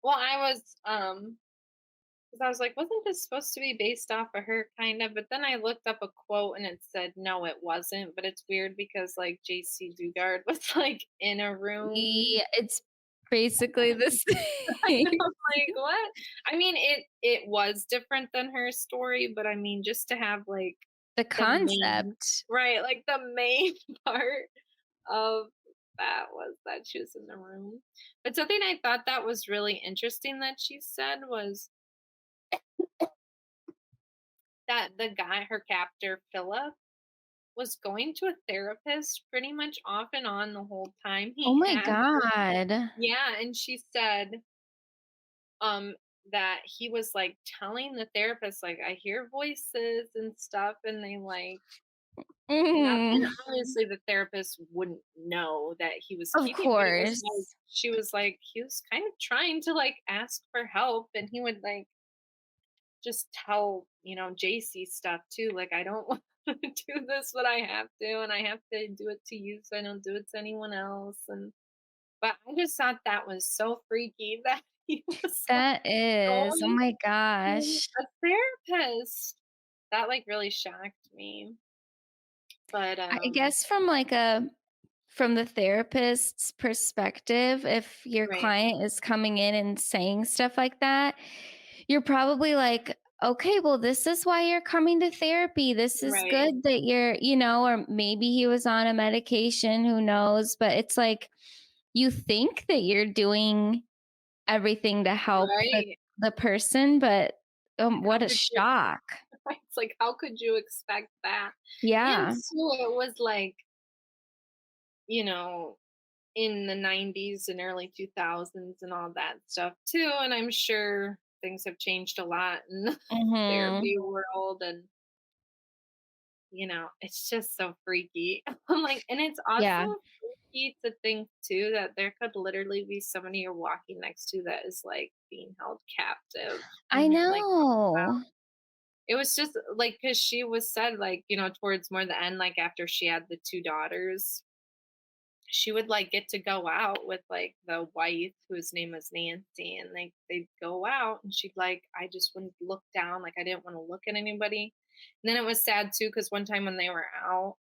Well, I was, 'cause I was like, "Wasn't this supposed to be based off of her kinda?" But then I looked up a quote and it said, "No, it wasn't." But it's weird because, like, JC Dugard was, like, in a room. Yeah, it's basically the same. I'm like, "What?" I mean, it was different than her story, but I mean, just to have, like, The the main concept. right, like, the main part of that was that she was in the room. But something I thought that was really interesting that she said was that the guy, her captor, Philip, was going to a therapist pretty much off and on the whole time Oh he my had her. god. Yeah, and she said, um, that he was, like, telling the therapist, like, "I hear voices and stuff," and they, like not and Mm, obviously the therapist wouldn't know that he was of keeping but it was course. like she was like, he was kind of trying to, like, ask for help, and he would, like, just tell, JC stuff too, like, "I don't wanna do this, but I have to, and I have to do it to you so I don't do it to anyone else," and but I just thought that was so freaky that he was, like, That is. Oh going my to gosh. a therapist. That, like, really shocked me, but, I guess from the therapist's perspective, if your right, client is coming in and saying stuff like that, you're probably like, "Okay, well, this is why you're coming to therapy. This is right, good that or maybe he was on a medication, who knows?" But it's like you think that you're doing everything to help right. the person, but, How what a could you shock. it's like, how could you expect that? And Yeah. too, it was like, you know, in the 90s and early 2000s and all that stuff too, and I'm sure things have changed a lot in the Mhm. therapy world, and, it's just so freaky. I'm like and it's also Yeah. freaky to think too that there could literally be somebody you're walking next to that is, like, being held captive, I and you're like, know. it was just, like, cause she was said, like, towards more the end, like, after she had the 2 daughters, she would, like, get to go out with, like, the wife whose name was Nancy, and they'd go out, and she'd like, "I just wouldn't look down, like, I didn't wanna look at anybody." And then it was sad too, cause one time when they were out,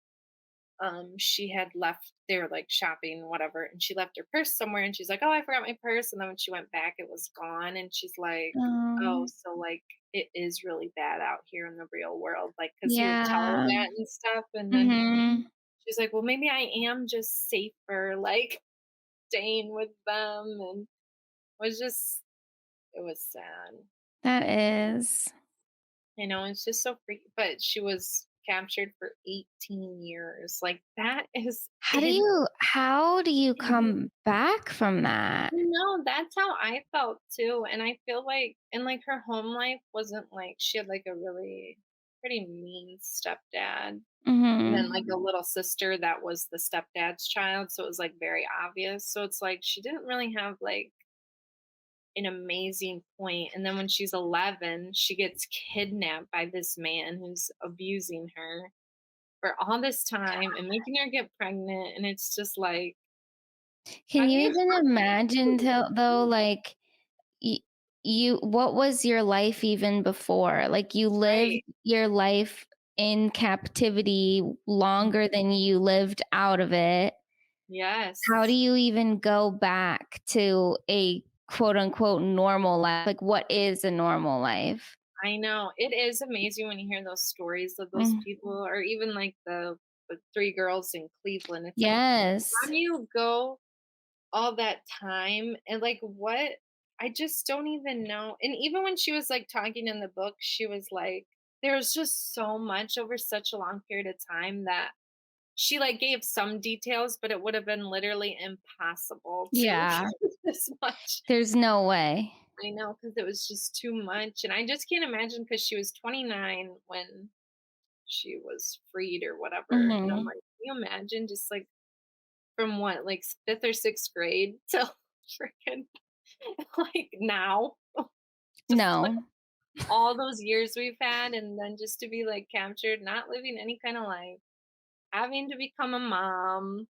she had left they were, like, shopping, whatever, and she left her purse somewhere, and she's like, "Oh, I forgot my purse," and then when she went back, it was gone, and she's like, "Oh, Um, so, like, it is really bad out here in the real world," like, cause he would tell her yeah. that and stuff, and then Mhm. she's like, "Well, maybe I am just safer, like, staying with them," and it was sad. That is. It's just so freaky, but she was captured for 18 years, like, that is How do you insane. come back from that? No, that's how I felt too, and I feel like and, like, her home life wasn't like she had, like, a really pretty mean stepdad, and then, like, a Mhm. little sister that was the stepdad's child, so it was, like, very obvious, so it's like she didn't really have, like, an amazing point, and then when she's 11, she gets kidnapped by this man who's abusing her for all this time and making her get pregnant, and it's just like, how Can do you you even imagine though, like, y what was your life even before? Like, you lived Right, your life in captivity longer than you lived out of it, how do Yes. you even go back to a quote unquote normal life? Like, what is a normal life? I know. It is amazing when you hear those stories of those Mm, people, or even like the 3 girls in Cleveland. It's like, how yes. do you go all that time and, like, what I just don't even know. And even when she was, like, talking in the book, she was like, there was just so much over such a long period of time that she, like, gave some details, but it would have been literally impossible to Yeah. give this much. There's no way. I know, because it was just too much, and I just can't imagine, because she was 29 when she was freed or whatever, and I'm Mhm. like, can you imagine just, like, from what, like, 5th or 6th grade till freaking, like, now? Just, like, No. all those years we've had, and then just to be, like, captured, not living any kinda life, having to become a mom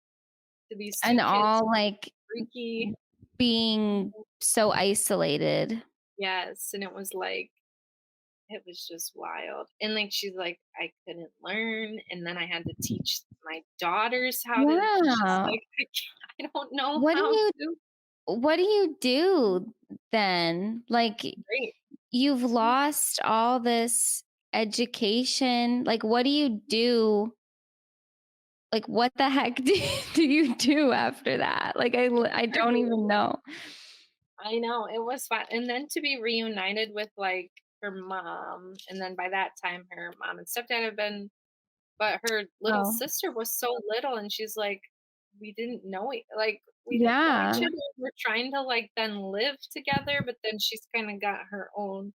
to these And 2 kids, all, like, freaky. being so isolated. Yes, and it was like, it was just wild. And, like, she's like, "I couldn't learn, and then I had to teach my daughters how to," she's Yeah. like, I don't know What do how you to." what do you do then? Like, Great. you've lost all this education. Like, what do you do? Like, what the heck do you do after that? Like, I don't even know. I know, it was fun, and then to be reunited with, like, her mom, and then by that time, her mom and stepdad have been, but her little Oh, sister was so little, and she's like, "We didn't know ea like, we didn't know each yeah. other, we're trying to, like, then live together," but then she's kinda got her own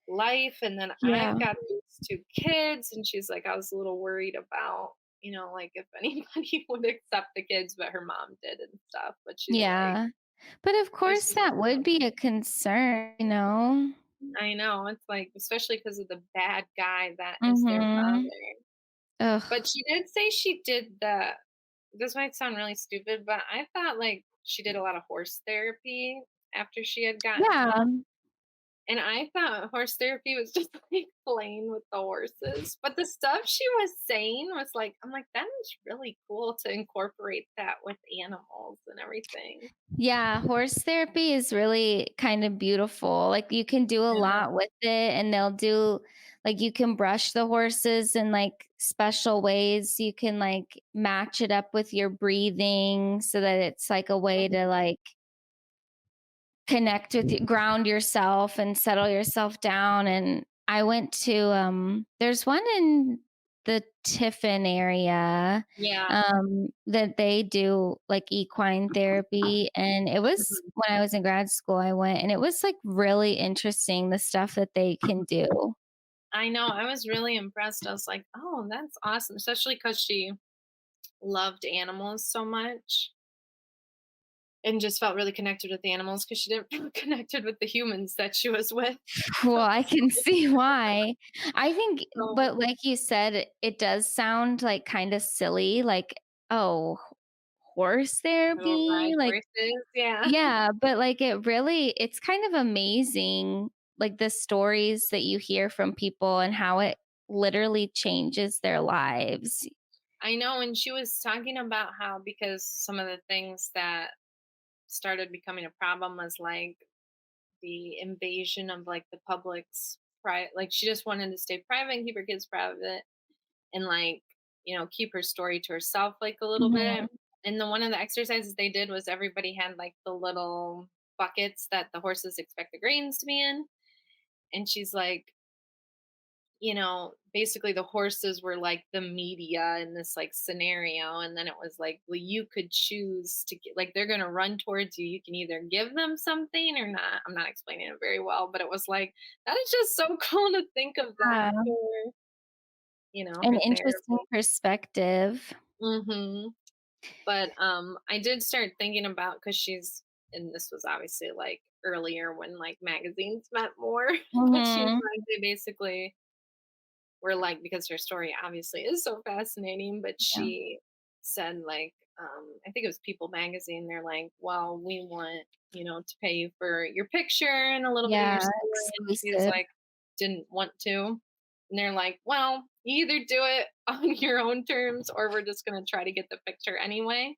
life, and then Yeah. I've got these 2 kids, and she's like, "I was a little worried about, like, if anybody would accept the kids," but her mom did and stuff, but she's like, Yeah. But of "There's course, just," that would be a concern, you know? I know, it's like, especially because of the bad guy that is their Mhm. father. Ugh. But she did say she did the this might sound really stupid, but I thought, like, she did a lot of horse therapy after she had gotten Yeah. out, and I thought horse therapy was just, like, playing with the horses, but the stuff she was saying was like, I'm like, "That is really cool to incorporate that with animals and everything." Yeah, horse therapy is really kind of beautiful. Like, you can do a Yeah. lot with it, and they'll do like, you can brush the horses in, like, special ways. You can, like, match it up with your breathing so that it's, like, a way to, like, connect with you, ground yourself and settle yourself down. And I went to there's one in the Tiffin area Yeah. that they do like equine therapy, and it was Mhm. when I was in grad school I went, and it was like really interesting the stuff that they can do. I know, I was really impressed. I was like, "Oh, that's awesome," especially because she loved animals so much and just felt really connected with the animals, because she didn't feel connected with the humans that she was with. Well, I can see why. I think, So, but like you said, it does sound like kind of silly, like, oh, horse I don't therapy? ride Like, horses, yeah. yeah, but like it's kind of amazing, like the stories that you hear from people and how it literally changes their lives. I know, and she was talking about how, because some of the things that started becoming a problem was, like, the invasion of, like, the public's like, she just wanted to stay private and keep her kids private, and, like, keep her story to herself, like, a little bit. Mhm. And the one of the exercises they did was everybody had, like, the little buckets that the horses expect the grains to be in. And she's like, basically the horses were like the media in this, like, scenario. And then it was like, well, you could choose to get, like, they're going to run towards you. You can either give them something or not. I'm not explaining it very well, but it was like, that is just so cool to think of that Yeah, for, an her interesting therapy. perspective. Hmm. But I did start thinking about, because and this was obviously, like, earlier when, like, magazines meant more, but she was Mhm. like, they basically were like, because her story obviously is so fascinating, but Yeah. she said, like, I think it was People magazine, they're like, well, we want, to pay you for your picture and a little bit of Yeah, your story. And she's exclusive. like, didn't want to. And they're like, well, You either do it on your own terms or we're just gonna try to get the picture anyway.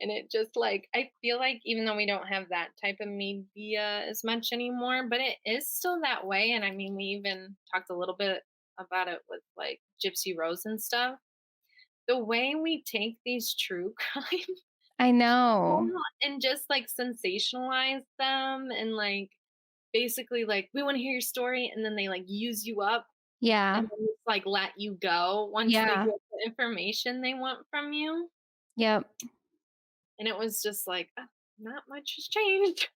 And it just like I feel like even though we don't have that type of media as much anymore, but it is still that way. And I mean, we even talked a little bit about it with like Gypsy Rose and stuff. The way we take these true crime I know. and just like sensationalize them and like basically like we want to hear your story and then they like use you up Yeah. and then just like let you go once they Yeah. get the information they want from you. Yep. And it was just like, not much has changed.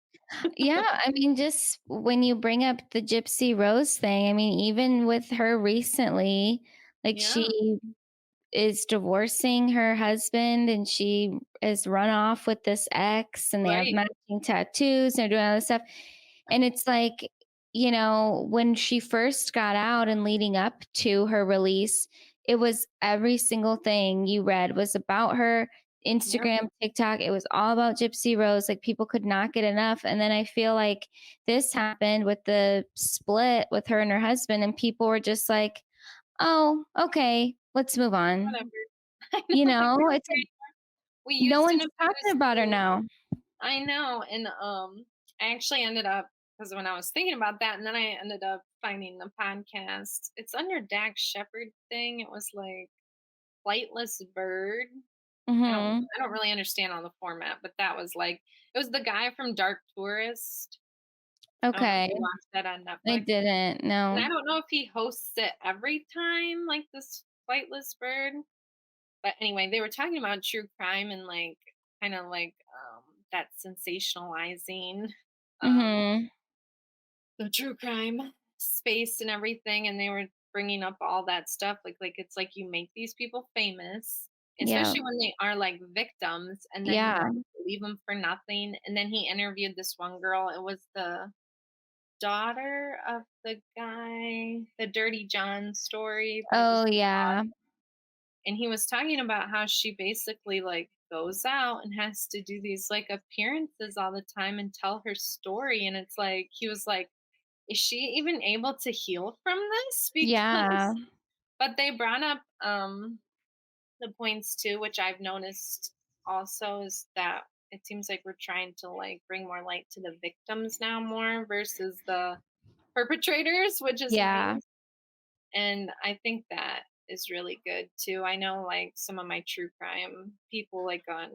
Yeah, I mean, just when you bring up the Gypsy Rose thing, I mean, even with her recently, like Yeah, she is divorcing her husband and she is run off with this ex and they have right. matching tattoos and they're doing all this stuff. And it's like, when she first got out and leading up to her release, it was every single thing you read was about her Yep, Instagram, TikTok. It was all about Gypsy Rose. Like people could not get enough. And then I feel like this happened with the split with her and her husband, and people were just like, oh, okay, let's move on. whatever. I know, I feel It's like we no used an one's talking abuse about her the now. I know, and, I actually ended up because when I was thinking about that, and then I ended up finding the podcast. It's under Dax Shepard thing. It was like Flightless Bird. Mhm. I don't really understand all the format, but that was like it was the guy from Dark Tourist. I don't know if Okay. you watched that on I Netflix. didn't, And I no. don't know if he hosts it every time, like this Flightless Bird. But anyway, they were talking about true crime and like kind of like that sensationalizing um Mhm. the true crime space and everything, and they were bringing up all that stuff like it's like you make these people famous, Yeah. especially when they are like victims, and then you Yeah. like leave them for nothing. And then he interviewed this one girl. It was the daughter of the guy, the Dirty John story that Oh, was, yeah. and he was talking about how she basically like goes out and has to do these like appearances all the time and tell her story. And it's like he was like, is she even able to heal from this? Yeah. Because but they brought up the points too, which I've noticed also, is that it seems like we're trying to like bring more light to the victims now more versus the perpetrators, which is Yeah. nice. And I think that is really good too. I know like some of my true crime people like on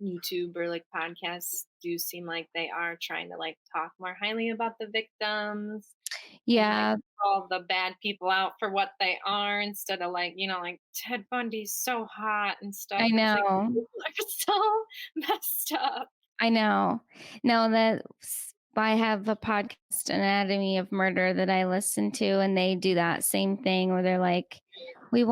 YouTube or like podcasts do seem like they are trying to like talk more highly about the victims and like Yeah. call the bad people out for what they are instead of like, like Ted Bundy's so hot and stuff. I It's like know. people are so messed up. I know. No, I have a podcast, Anatomy of Murder, that I listen to, and they do that same thing where they're like, we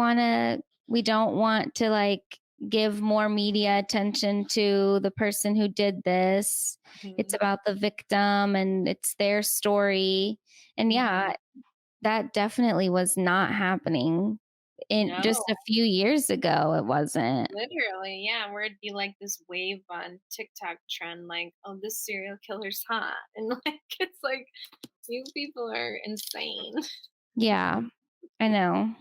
don't want to like give more media attention to the person who did this. It's Mhm. about the victim and it's their story. And Mhm. yeah, that definitely was not happening in No. just a few years ago. It wasn't. Literally, yeah, where it'd be like this wave on TikTok trend, like, oh, this serial killer's hot. And like, it's like, you people are insane. Yeah, I know.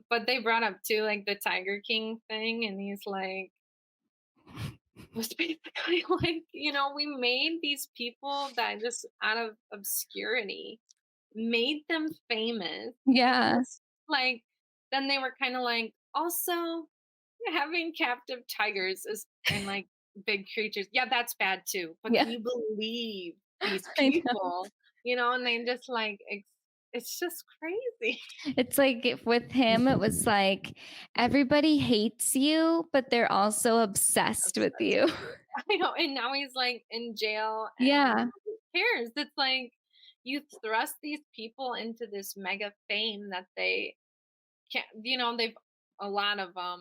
But they brought up too, like the Tiger King thing, and he's like, was basically like, we made these people that just out of obscurity made them famous. Yeah. Just like, then they were kind of like, also, having captive tigers is and like big creatures, yeah, that's bad too. But Yeah. can you believe these I know. people? And they just like it's just crazy. It's like with him, it was like everybody hates you, but they're also obsessed with Obsessed you. with you. I know, and now he's like in jail, and Yeah. who cares? It's like you thrust these people into this mega fame that they can't. They've a lot of not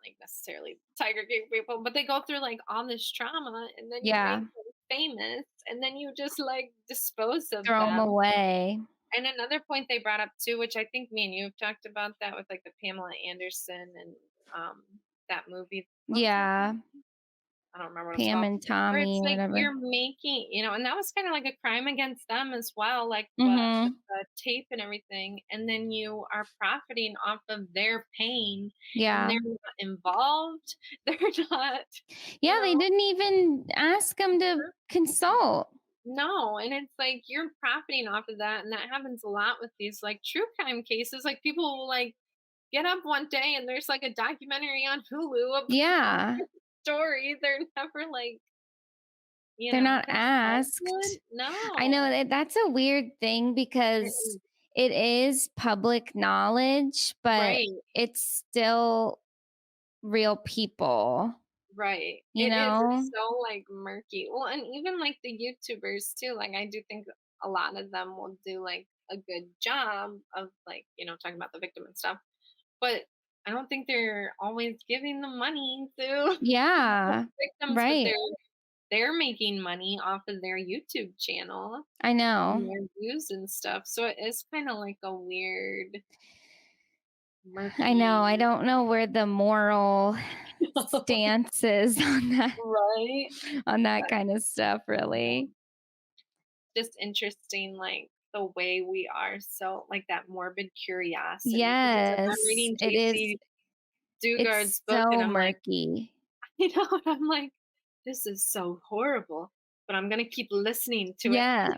like necessarily Tiger King people, but they go through like all this trauma, and then you make Yeah. them famous, and then you just like dispose of Throw them them. away. And another point they brought up too, which I think me and you have talked about that with like the Pamela Anderson and that movie. What was that Yeah. movie? I don't remember what it's Pam called. and Where it's Tommy, like whatever. you're making, and that was kind of like a crime against them as well, like what with Mhm. the tape and everything. And then you are profiting off of their pain, and Yeah. they're not involved. They're not, you Yeah, they know. didn't even ask him to consult. No, and it's like you're profiting off of that, and that happens a lot with these like true crime cases. Like people will like get up one day and there's like a documentary on Hulu about Yeah. their story. They're never like, They're not confronted. asked. I know No. that that's a weird thing It because is. it is public knowledge, but Right, it's still real people, right. you It is. know? It's so like murky. Well, and even like the YouTubers too. Like I do think a lot of them will do like a good job of like, talking about the victim and stuff. But I don't think they're always giving the money to Yeah. victims, but Right. they're making money off of their YouTube channel I and know. their views and stuff. So it is kind of like a weird, I know. I murky, don't know where the moral stance is right? on that But kind of stuff, yeah, really. just interesting, like the way we are so like that morbid curiosity. Because it's like I'm Yes, reading it is. JC It's Dugard's book, and so I'm like, murky. and I'm like, this is so horrible, but I'm gonna keep listening to it Yeah.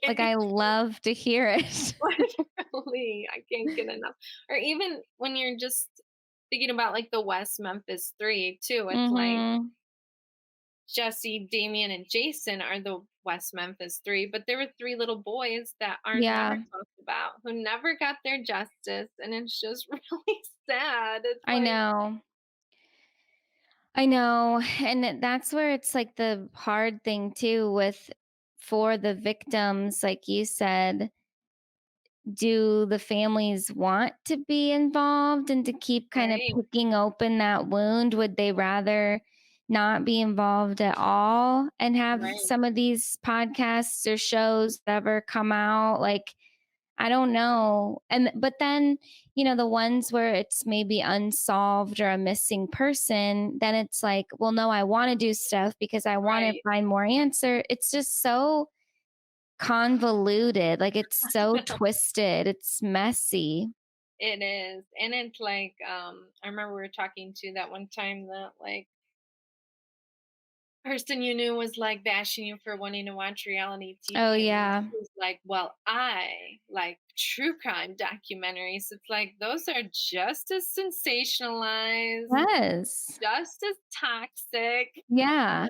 Like, anyway. I love to hear it. Literally, I can't get enough. Or even when you're just thinking about like the West Memphis Three too, it's like Mhm. Jesse, Damien, and Jason are the West Memphis Three, but there were three little boys that are never Yeah, talked about, who never got their justice, and it's just really sad. It's I like, know. I know, and that's where it's, like, the hard thing too with for the victims, like you said, do the families want to be involved and to keep kind of right, picking open that wound? Would they rather not be involved at all and have right, some of these podcasts or shows ever come out? Like, I don't know. And but then, the ones where it's maybe unsolved or a missing person, then it's like, well, no, I want to do stuff because I want to right. find more answer. It's just so convoluted. Like it's so twisted. It's messy. It is, and it's like, I remember we were talking to that one time that like person you knew was like bashing you for wanting to watch reality Oh TV, and then yeah. she was like, "Well, I like true crime documentaries." It's like those are just as sensationalized, Yes. just as toxic. Yeah.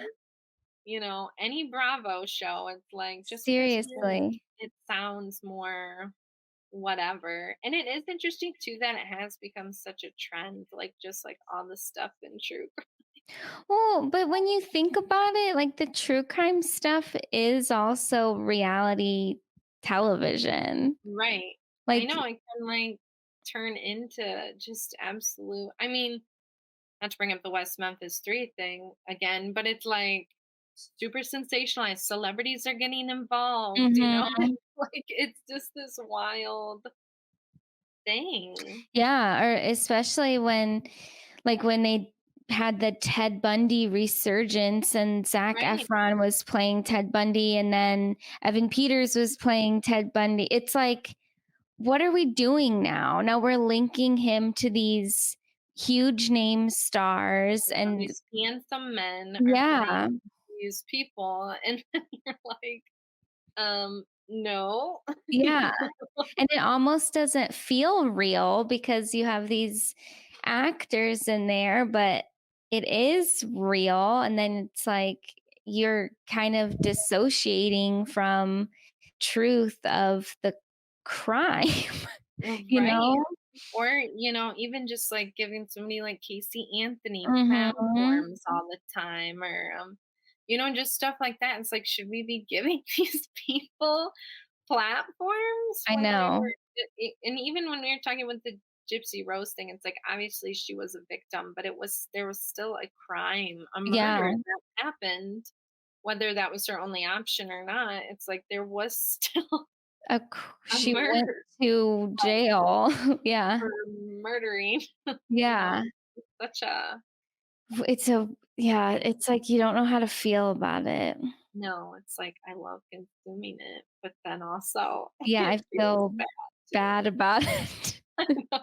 Any Bravo show. It's like just because Seriously. it sounds more whatever, and it is interesting too that it has become such a trend, like just like all the stuff in true. Well, but when you think about it, like the true crime stuff is also reality television. Right. I Like, know it can like turn into just absolute. I mean, not to bring up the West Memphis 3 thing again, but it's like super sensationalized. Celebrities are getting involved. mhm. Like it's just this wild thing. Yeah, or especially when they had the Ted Bundy resurgence and Zac Right. Efron was playing Ted Bundy and then Evan Peters was playing Ted Bundy. It's like, what are we doing now? Now we're linking him to these huge name stars and These handsome men are playing yeah. these people, and then you're like, no. Yeah. And it almost doesn't feel real because you have these actors in there, but it is real. And then it's like you're kind of dissociating from truth of the crime, you Right. know? Or, even just like giving somebody like Casey Anthony Mhm. platforms all the time, or just stuff like that. It's like, should we be giving these people platforms I when they're know. and even when we were talking with the Gypsy Rose thing, it's like obviously she was a victim, but there was still a crime, a Yeah. murder that happened, whether that was her only option or not. It's like there was still a She went murder to jail. Yeah. for murdering, you know, Yeah. such a It's a Yeah, it's like you don't know how to feel about it. No, it's like I love consuming it, but then also Yeah, it I feels feel bad bad too. about it. I know.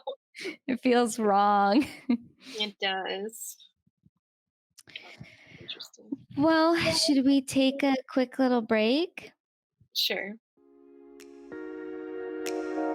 It feels wrong. It does. Oh, interesting. Well, should we take a quick little break? Sure.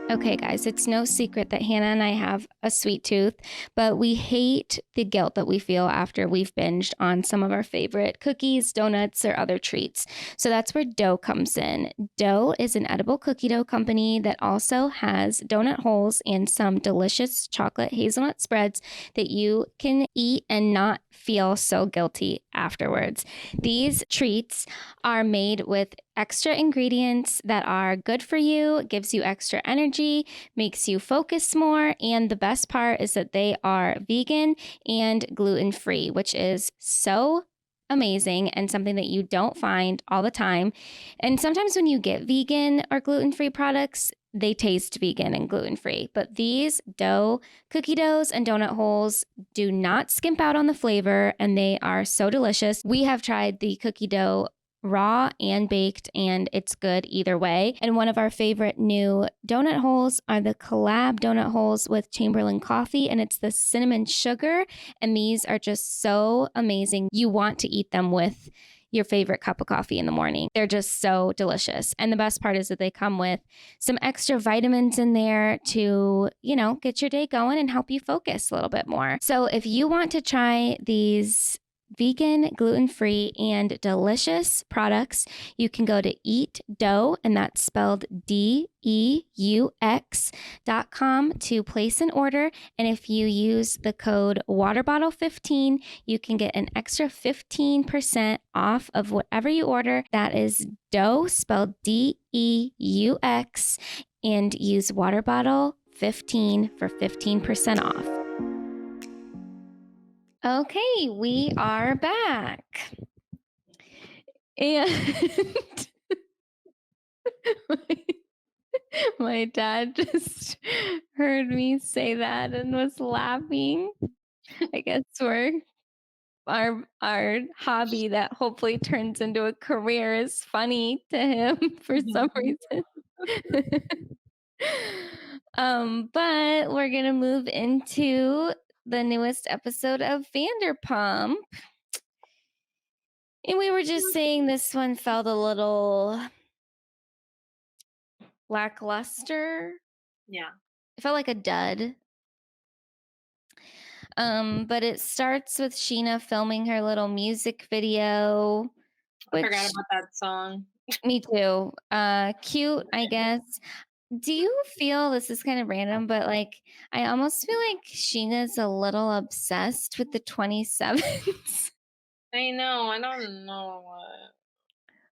Okay, guys, it's no secret that Hannah and I have a sweet tooth, but we hate the guilt that we feel after we've binged on some of our favorite cookies, donuts, or other treats. So that's where Dough comes in. Dough is an edible cookie dough company that also has donut holes and some delicious chocolate hazelnut spreads that you can eat and not feel so guilty afterwards. These treats are made with extra ingredients that are good for you, gives you extra energy, makes you focus more, and the best part is that they are vegan and gluten-free, which is so amazing and something that you don't find all the time. And sometimes when you get vegan or gluten-free products, they taste vegan and gluten-free, but these dough, cookie doughs, and donut holes do not skimp out on the flavor, and they are so delicious. We have tried the cookie dough raw and baked, and it's good either way. And one of our favorite new donut holes are the collab donut holes with Chamberlain coffee, and it's the cinnamon sugar. And these are just so amazing. You want to eat them with your favorite cup of coffee in the morning. They're just so delicious. And the best part is that they come with some extra vitamins in there to, get your day going and help you focus a little bit more. So if you want to try these vegan, gluten-free, and delicious products, you can go to Eat Dough, and that's spelled DEUX.com to place an order. And if you use the code WaterBottle15, you can get an extra 15% off of whatever you order. That is dough, spelled DEUX, and use WaterBottle15 for 15% off. Okay, we are back. And my dad just heard me say that and was laughing. I guess our hobby that hopefully turns into a career is funny to him for some reason. But we're gonna move into the newest episode of Vanderpump. And we were just saying this one felt a little lackluster. Yeah. It felt like a dud. But it starts with Sheena filming her little music video, I forgot which about that song. me too. Cute, I guess. Do you feel this is kind of random, but like I almost feel like Sheena's a little obsessed with the 27s. I know. I don't know what.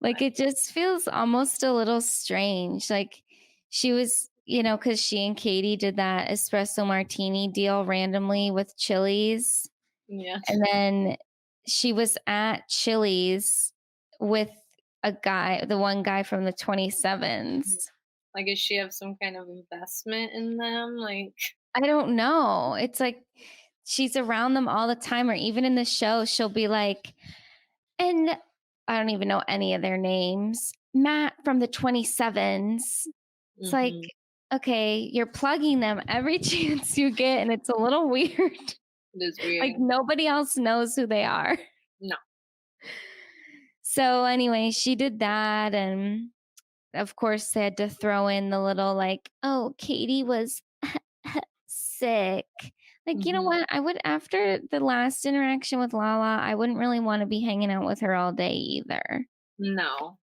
Like it just feels almost a little strange. Like she was, because she and Katie did that espresso martini deal randomly with Chili's. Yeah. And then she was at Chili's with a guy, the one guy from the 27s. Like, does she have some kind of investment in them? Like, I don't know. It's like she's around them all the time, or even in the show, she'll be like, and I don't even know any of their names. Matt from the 27s. It's like, mhm, okay, you're plugging them every chance you get, and it's a little weird. it is Like weird. nobody else knows who they are. No. So anyway, she did that, and of course they had to throw in the little like, oh, Katie was sick. Like, you know Mhm. what? I would, after the last interaction with Lala, I wouldn't really want to be hanging out with her all day either. No.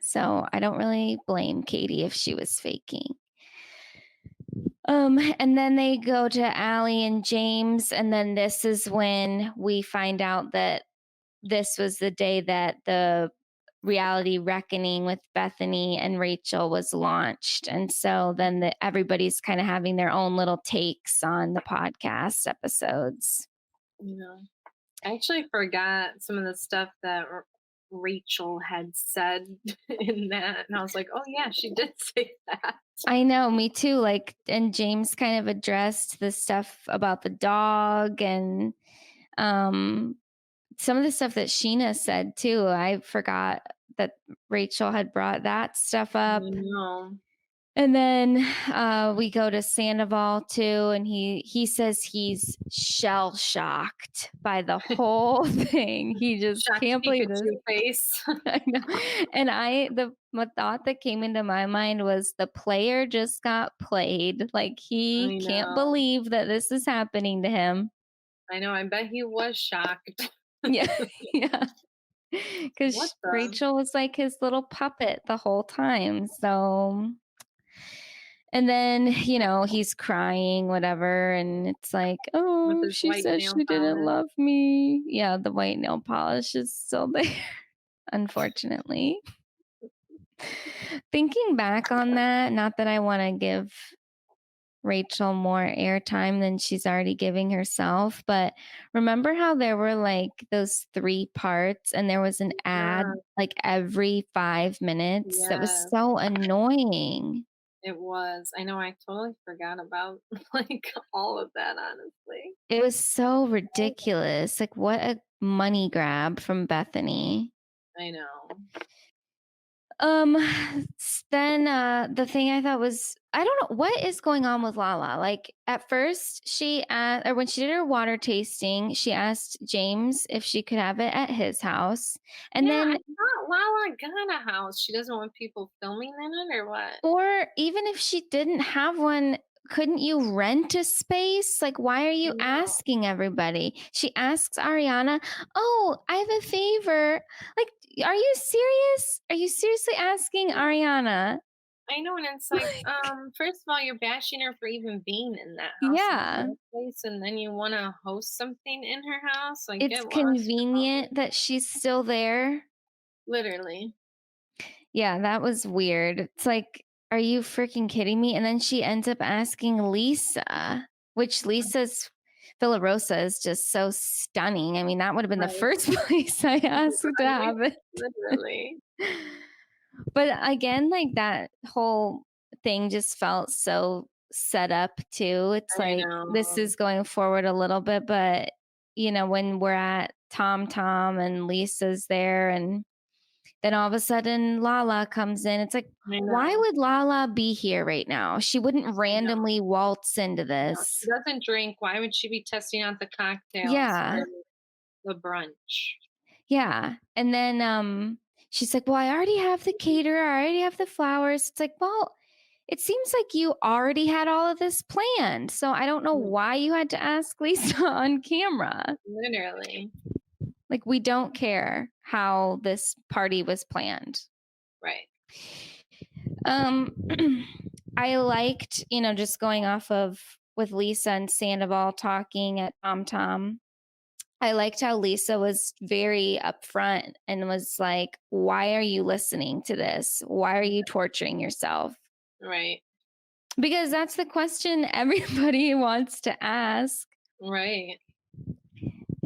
So I don't really blame Katie if she was faking. And then they go to Allie and James, and then this is when we find out that this was the day that the reality reckoning with Bethany and Rachel was launched. And so then everybody's kind of having their own little takes on the podcast episodes. No. I actually forgot some of the stuff that Rachel had said in that, and I was like, "Oh yeah, she did say that." I know, me too. Like, and James kind of addressed the stuff about the dog, and Um, some of the stuff that Sheena said too, I forgot that Rachel had brought that stuff I up. know. And then we go to Sandoval too, and he says he's shell shocked by the whole thing. He just Shocked can't believe this. Pikachu face. I know. And the thought that came into my mind was the player just got played. Like he I can't know. believe that this is happening to him. I know, I bet he was shocked. Yeah, yeah. What Because the? Rachel was like his little puppet the whole time. So, and then, he's crying, whatever. And it's like, With oh, his she white said nail she didn't polish. love me. Yeah, the white nail polish is still there, unfortunately. Thinking back on that, not that I want to give Rachel more airtime than she's already giving herself, but remember how there were like those 3 parts and there was an Yeah, ad like every 5 minutes? That was yes, so annoying. it was. I know, I totally forgot about, like, all of that, honestly. It was so ridiculous. Like, what a money grab from Bethany. I know. Um, then the thing I thought was, I don't know what is going on with Lala. Like at first she asked, or when she did her water tasting, she asked James if she could have it at his house. And Yeah, I then, thought Lala got a house. She doesn't want people filming in it or what? or even if she didn't have one, couldn't you rent a space? Like, why are I you know. asking everybody? She asks Ariana, oh, I have a favor. Like, are you serious? Are you seriously asking Ariana? I know, and it's like, first of all, you're bashing her for even being in that house in the Yeah. first place, and then you wanna host something in her house? Like, It's get lost, girl. convenient that she's still there. Literally. Yeah, that was weird. It's like, are you freaking kidding me? And then she ends up asking Lisa, which Lisa's Villarosa is just so stunning. I mean, that would have been the Right. first place I asked to Right? have it. Literally. But again, like that whole thing just felt so set up too. It's I like this know. is going forward a little bit, but when we're at Tom Tom and Lisa's there and then all of a sudden Lala comes in. It's like, I why know. would Lala be here right now? She wouldn't I know. randomly waltz into No, she this. doesn't drink. Why would she be testing out the cocktails for Yeah. the brunch? Yeah. And then she's like, well, I already have the caterer. I already have the flowers. It's like, well, it seems like you already had all of this planned. So I don't know Mm, why you had to ask Lisa on camera. literally. Like, we don't care how this party was planned. Right. Um, I liked, just going off of with Lisa and Sandoval talking at Tom Tom. I liked how Lisa was very upfront and was like, why are you listening to this? Why are you torturing yourself? Right. Because that's the question everybody wants to ask. Right.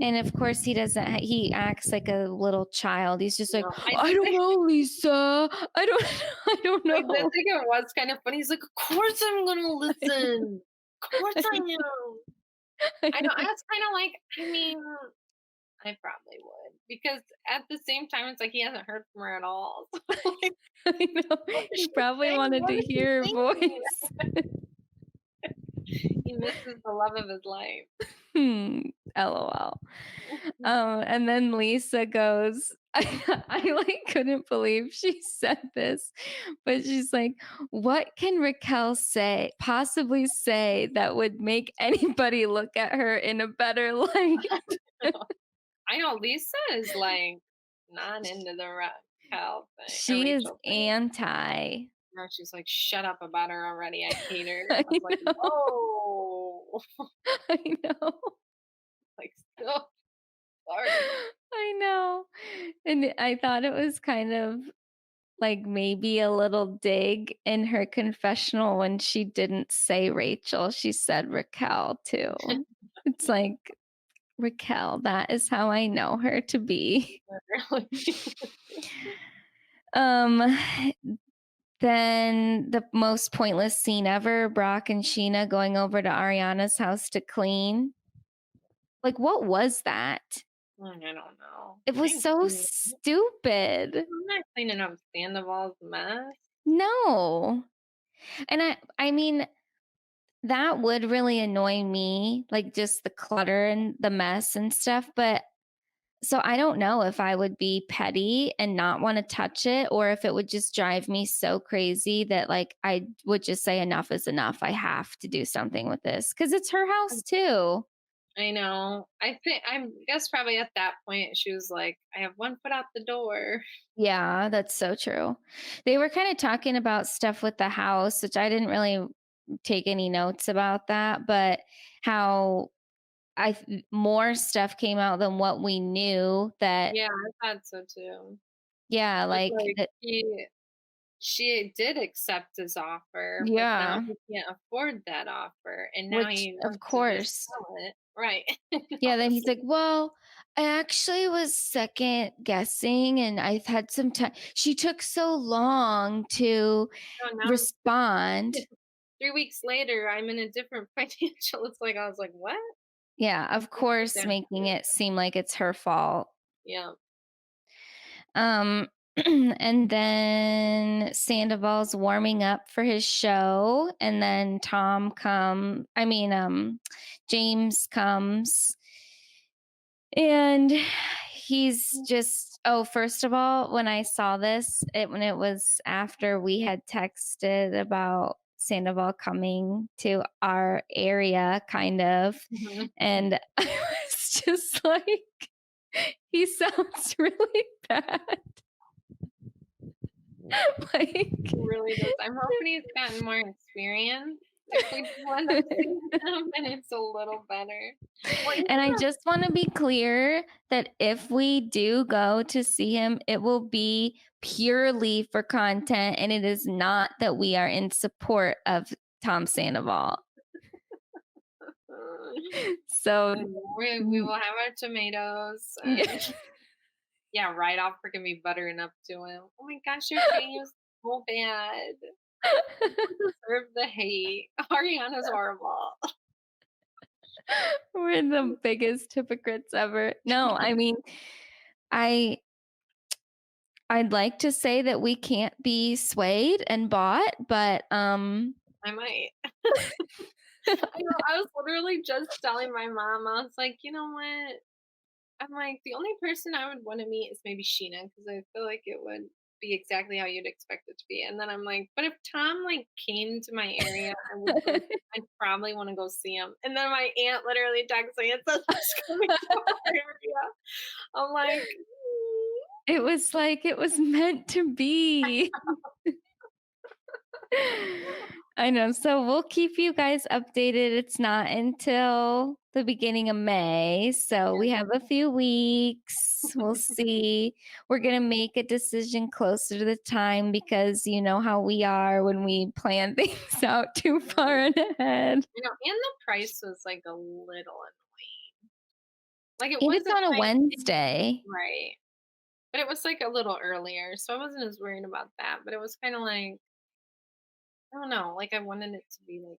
And of course, he acts like a little child. He's just like, No, I don't know, Lisa. I don't, I don't I did know. think it was kind of funny. He's like, "Of course I'm gonna I know. listen. Of course I I know. am." I I know. I know. was kind of like, I mean, I probably would because at the same time, it's like he hasn't heard from her at all. So, like, I know. what is He she probably saying? wanted What to is he hear her thinking? voice. He misses the love of his life. LOL. And then Lisa goes, I like couldn't believe she said this, but she's like, what can Raquel possibly say that would make anybody look at her in a better light? I know Lisa is like not into the Raquel thing or She is Rachel thing. anti. No, she's like, shut up about her already. I hate her. I I was like, know. whoa. I know. Like, still sorry. I know. And I thought it was kind of like maybe a little dig in her confessional when she didn't say Rachel. She said Raquel too. It's like, Raquel, that is how I know her to be. Really. Um, then the most pointless scene ever, Brock and Sheena going over to Ariana's house to clean. Like, what was that? I don't know. It was so I'm stupid. not cleaning up Sandoval's mess. No. And I mean, that would really annoy me, like just the clutter and the mess and stuff, but so I don't know if I would be petty and not want to touch it or if it would just drive me so crazy that like I would just say enough is enough. I have to do something with this cuz it's her house too. I know. I guess probably at that point she was like, I have one foot out the door. Yeah, that's so true. They were kind of talking about stuff with the house, which I didn't really take any notes about that, but how more stuff came out than what we knew that Yeah, I thought so too. yeah, It's like like that she did accept his offer, but now yeah, he can't afford that offer, and now which he of wants to just course. sell it. Right. Yeah, then he's like, "Well, I actually was second guessing and I've had some time." She took so long to So now respond. 3 weeks later, I'm in a different financial it's like I was like, "What?" Yeah, Like, of what did course, that making do? it seem like it's her fault. Yeah. Um, and then Sandoval's warming up for his show, and then James comes, and he's just first of all, when I saw this, when it was after we had texted about Sandoval coming to our area, kind of, Mhm. and I was just like, he sounds really bad. Like, He really does. I'm hoping he's gotten more experience if we do end up seeing him and it's a little better. Well, even and I just want to be clear that if we do go to see him, it will be purely for content, and it is not that we are in support of Tom Sandoval. So, we will have our tomatoes yeah. and yeah, right off we're gonna be buttering up to him. Oh my gosh, your video is so bad. You deserve the hate. Ariana's horrible. We're the biggest hypocrites ever. No, I mean, I I'd like to say that we can't be swayed and bought, but I might. I know. I was literally just telling my mom. I was like, you know what? I'm like, the only person I would want to meet is maybe Sheena because I feel like it would be exactly how you'd expect it to be. And then I'm like, but if Tom like came to my area, I'd probably want to go see him. And then my aunt literally texts me and says he's coming to our area. I'm like, it was like it was meant to be. I know. So we'll keep you guys updated. It's not until the beginning of May. So we have a few weeks. We'll see. We're going to make a decision closer to the time because you know how we are when we plan things out too far ahead. you know, and the price was like a little annoying. Like it And it's wasn't on a like Wednesday. right, but it was like a little earlier, so I wasn't as worried about that. But it was kind of like I don't know, like I wanted it to be like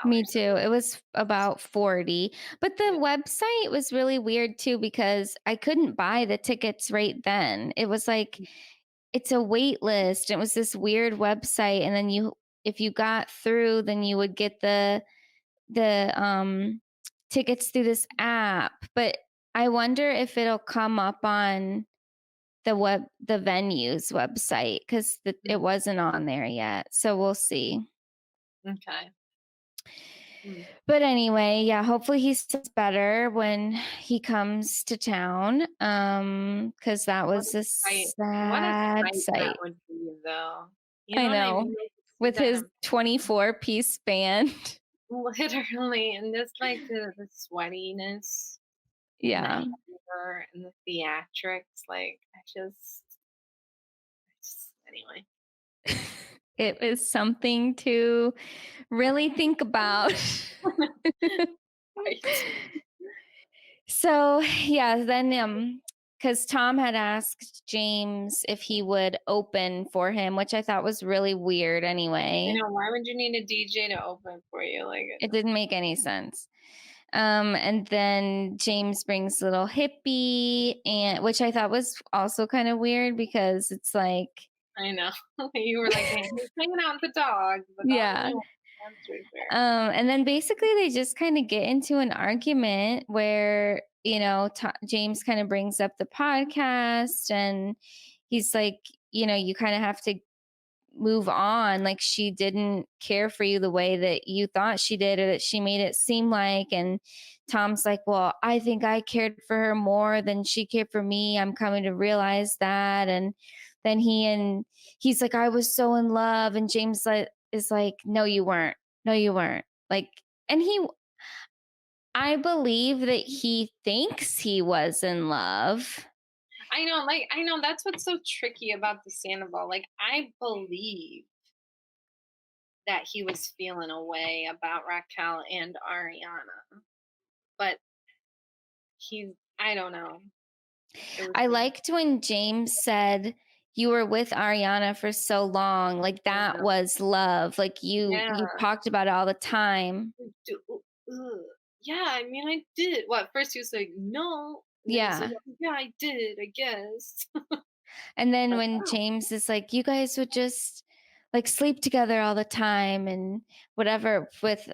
Me $25. too. It was about 40. But the Yeah. website was really weird too because I couldn't buy the tickets right then. It was like it's a wait list. It was this weird website and then you if you got through then you would get the tickets through this app. But I wonder if it'll come up on the venues website cuz it Mm, wasn't on there yet. So we'll see. okay. Mm. But anyway, yeah, hopefully he feels better when he comes to town. Cuz that What was a a sight! What a sad sight that sight. would be, though. You I know what I know. mean? Like, to see With his them 24-piece band. literally, and this like the sweatiness and the Yeah. hair and the theatrics. Like, I just anyway. It is something to really think about. Right. So, yeah, then cuz Tom had asked James if he would open for him, which I thought was really weird I anyway. know. Why would you need a DJ to open for you? Like, It didn't make any sense. And then James brings little hippie, and which I thought was also kind of weird because it's like, I know. You were like, "Man, he's hanging out with the dog, the dog yeah. no." That's for sure. And then basically they just kind of get into an argument where, James kind of brings up the podcast, and he's like, you kind of have to move on. Like, she didn't care for you the way that you thought she did, or that she made it seem like. And Tom's like, well, I think I cared for her more than she cared for me. I'm coming to realize that. And then he's like, I was so in love. And James is like, no, you weren't. No, you weren't. Like, and I believe that he thinks he was in love. I know that's what's so tricky about the Sandoval. Like, I believe that he was feeling a way about Raquel and Ariana, but I don't know. It was I weird. liked when James said, you were with Ariana for so long. Like, I that know. was love. Like, you Yeah. talked about it all the time. Ugh. Yeah, I mean, I did. Well, at first he was like, "No," and then he's like, Yeah. "Oh, yeah, I did, I guess." And then Like, when wow. James is like, you guys would just like sleep together all the time and whatever with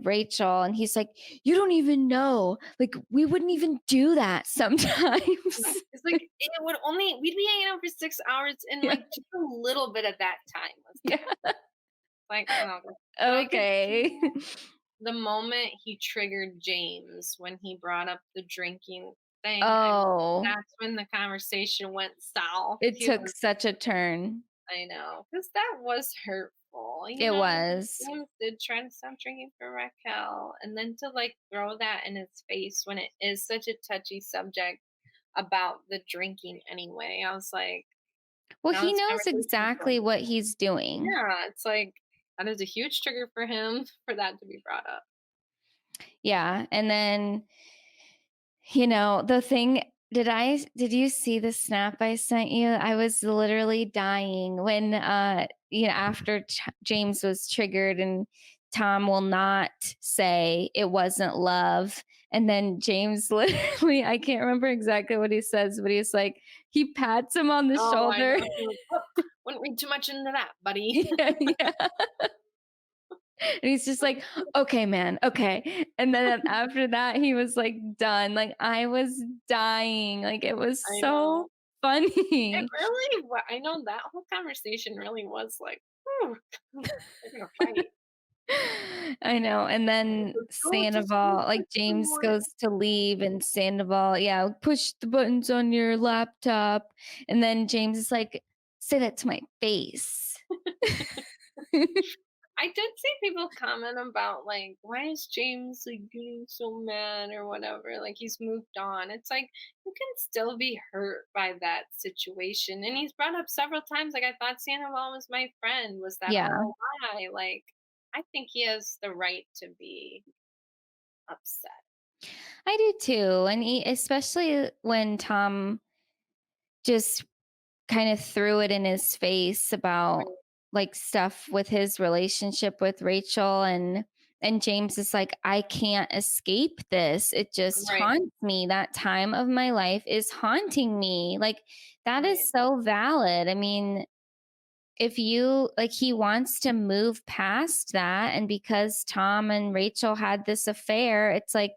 Rachel. And he's like, you don't even know. Like, we wouldn't even do that sometimes. No. It's like we'd be hanging out for 6 hours and, Yeah. like, just a little bit of that time was Yeah. that. Like, oh, but I could Okay. see the moment he triggered James when he brought up the drinking thing, Oh, that's when the conversation went south. it He took was such a turn. I know, because that was hurtful, It was. James did try to stop drinking for Raquel, and then to, like, throw that in his face when it is such a touchy subject about the drinking anyway, I was like, Well, now he this knows conversation's exactly going what he's doing. yeah, it's like, that is a huge trigger for him for that to be brought up. Yeah. And then, the thing, did you see the snap I sent you? I was literally dying when after James was triggered, and Tom will not say it wasn't love. And then James literally, I can't remember exactly what he says, but he's like, he pats him on the Oh, I shoulder. know, he was, "Oh, wouldn't read too much into that, buddy." Yeah, yeah. And he's just like, okay, man, okay. And then after that, he was like done. Like, I was dying. Like, it was I so know. It funny. really I know that whole conversation really was like, "Whew, they're gonna fight." I know. And then "Oh, just go Sandoval, like fix some James more." goes to leave, and Sandoval, yeah, push the buttons on your laptop. And then James is like, say that to my face. I did see people comment about, like, "Why is James, like, getting so mad?" or whatever, like, he's moved on. It's like, you can still be hurt by that situation, and he's brought up several times, like, "I thought Sandoval was my friend. Was that Yeah, all a lie?" Like, I think he has the right to be upset. I do too. And especially when Tom just kind of threw it in his face about Right, like stuff with his relationship with Rachel, and James is like, I can't escape this. It just right, haunts me. That time of my life is haunting me. Like, that right, is so valid. I mean, if you like, he wants to move past that, and because Tom and Rachel had this affair, it's like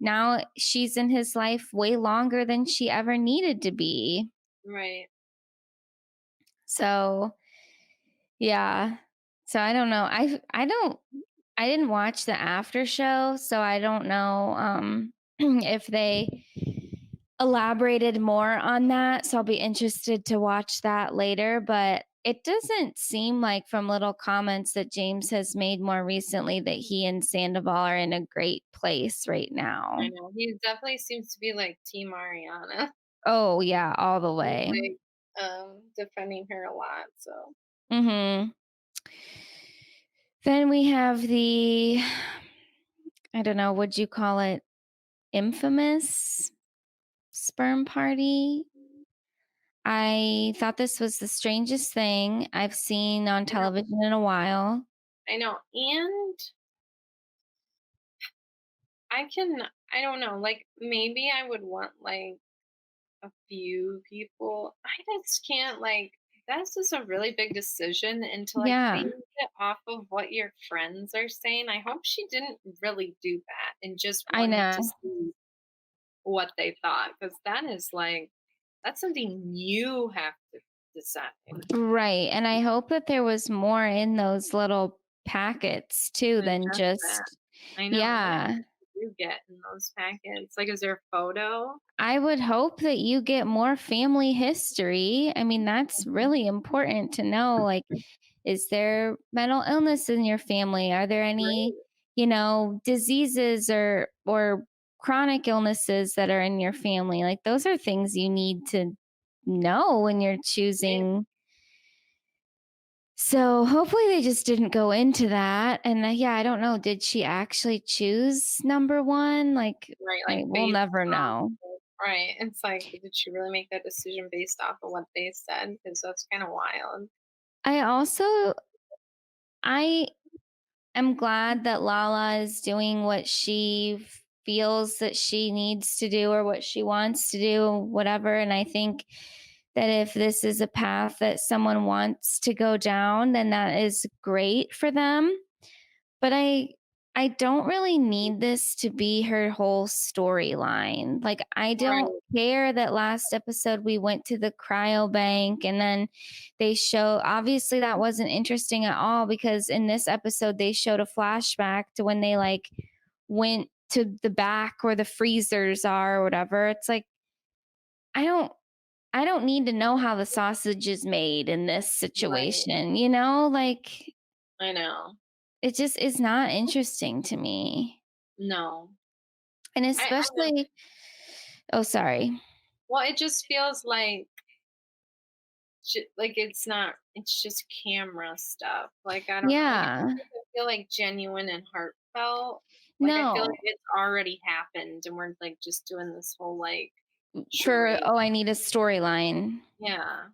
now she's in his life way longer than she ever needed to be. right. So, yeah. So I don't know. I didn't watch the after show, so I don't know if they elaborated more on that. So I'll be interested to watch that later, but it doesn't seem like from little comments that James has made more recently that he and Sandoval are in a great place right I now. know. He definitely seems to be like Team Ariana. Oh, yeah, all the He's way. like defending her a lot. So Mhm. Then we have the, I don't know, would you call it infamous sperm party? I thought this was the strangest thing I've seen on I know. television in a while. I know. And I don't know, like, maybe I would want, like, a few people. I just can't, like, that's just a really big decision, and to, like, Yeah, base it off of what your friends are saying. I hope she didn't really do that and just I wanted to know. see what they thought, because that is, like, that's something you have to decide. Right, and I hope that there was more in those little packets too Than than just that. just I know. What else yeah. do you get in those packets? Like, is there a photo? I would hope that you get more family history. I mean, that's Mhm. really important to know, like, is there mental illness in your family? Are there any, Right, diseases or chronic illnesses that are in your family? Like those are things you need to know when you're right, choosing. So hopefully they just didn't go into that. And yeah, I don't know. Did she actually choose number one? Like, right, like, we'll based never off know. of right, it's like, did she really make that decision based off of what they said? Because that's kinda wild. I also I am glad that Lala is doing what she feels that she needs to do or what she wants to do, whatever. And I think that if this is a path that someone wants to go down, then that is great for them. But I don't really need this to be her whole storyline. Like I don't Right, care that last episode we went to the cryo bank and then they show obviously that wasn't interesting at all because in this episode they showed a flashback to when they like went to the back where the freezers are or whatever. It's like I don't I don't need to know how the sausage is made in this right. situation, like I know. it just is not interesting to me. No. And I know. especially oh, sorry. Well, it just feels like like, it's just camera stuff. Like, I don't know, like, it Yeah. just doesn't feel, like, genuine and heartfelt. Like, I feel like No. it's already happened and we're, like, just doing this whole, like, For, charade. "Oh, I need a storyline." Yeah.